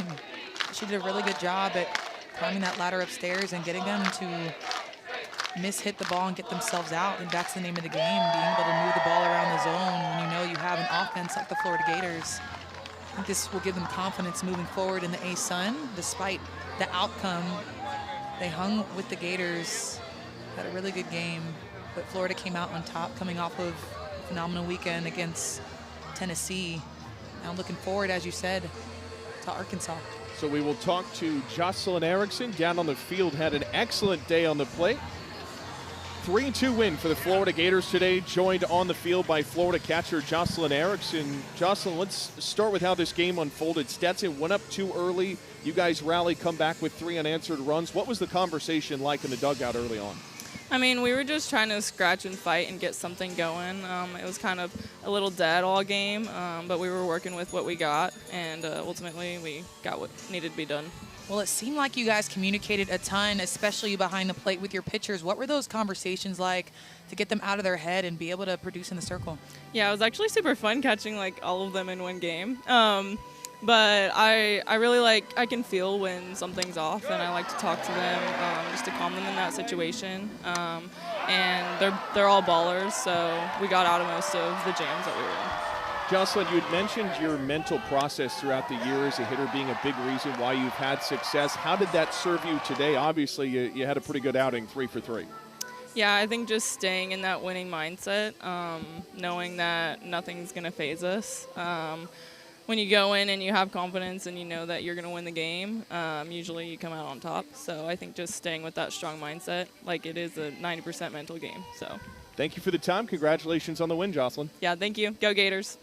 She did a really good job at climbing that ladder upstairs and getting them to hit the ball and get themselves out, and that's the name of the game, being able to move the ball around the zone when you know you have an offense like the Florida Gators. I think this will give them confidence moving forward in the A-Sun. Despite the outcome, they hung with the Gators, had a really good game, but Florida came out on top coming off of a phenomenal weekend against Tennessee. Now looking forward, as you said, to Arkansas. So we will talk to Jocelyn Erickson down on the field, had an excellent day on the plate. 3-2 win for the Florida Gators today, joined on the field by Florida catcher Jocelyn Erickson. Jocelyn, let's start with how this game unfolded. Stetson went up too early. You guys rallied, come back with 3 unanswered runs. What was the conversation like in the dugout early on? I mean, we were just trying to scratch and fight and get something going. It was kind of a little dead all game, but we were working with what we got, and ultimately we got what needed to be done. Well, it seemed like you guys communicated a ton, especially behind the plate with your pitchers. What were those conversations like to get them out of their head and be able to produce in the circle? Yeah, it was actually super fun catching like all of them in one game. But I really I can feel when something's off, and I like to talk to them just to calm them in that situation. And they're all ballers, so we got out of most of the jams that we were in. Jocelyn, you had mentioned your mental process throughout the year as a hitter being a big reason why you've had success. How did that serve you today? Obviously, you had a pretty good outing, 3 for 3. Yeah, I think just staying in that winning mindset, knowing that nothing's going to faze us. When you go in and you have confidence and you know that you're going to win the game, usually you come out on top. So I think just staying with that strong mindset, like it is a 90% mental game. So thank you for the time. Congratulations on the win, Jocelyn. Yeah, thank you. Go Gators.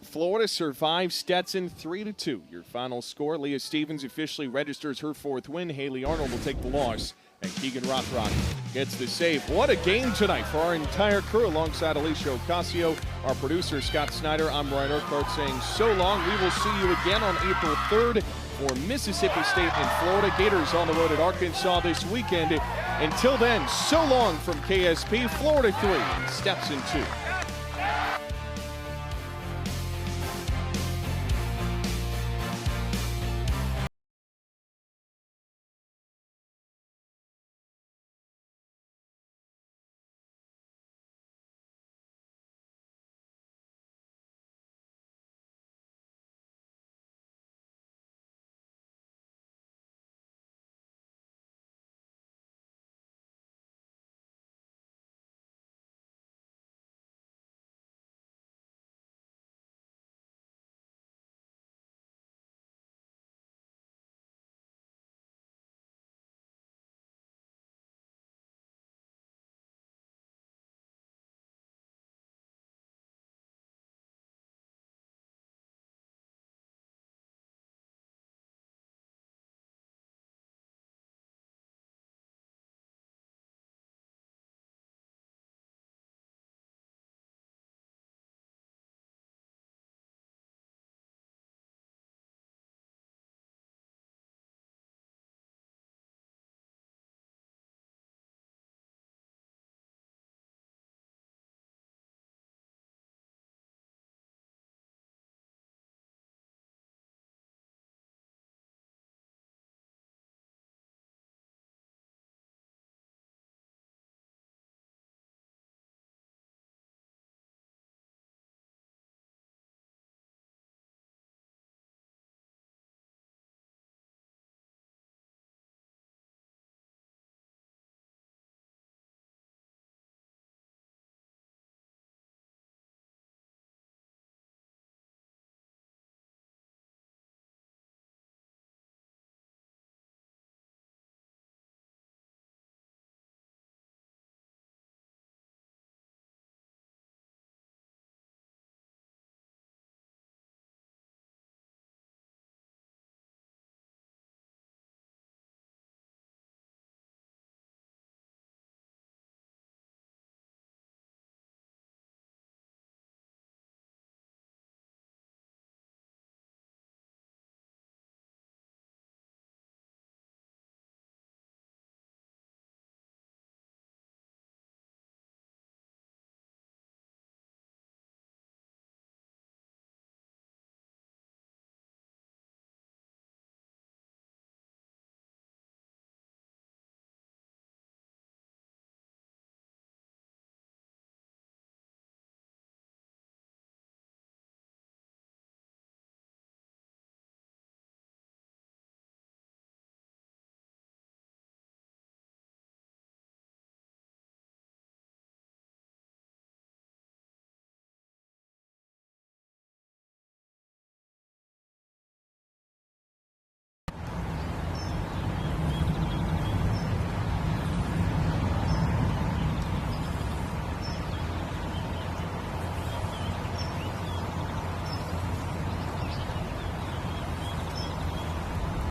Florida survives Stetson 3-2. Your final score, Leah Stevens officially registers her 4th win. Haley Arnold will take the loss, and Keegan Rothrock gets the save. What a game tonight for our entire crew, alongside Alicia Ocasio, our producer Scott Snyder. I'm Ryan Urquhart saying so long. We will see you again on April 3rd for Mississippi State and Florida. Gators on the road at Arkansas this weekend. Until then, so long from KSP. Florida 3, Stetson 2.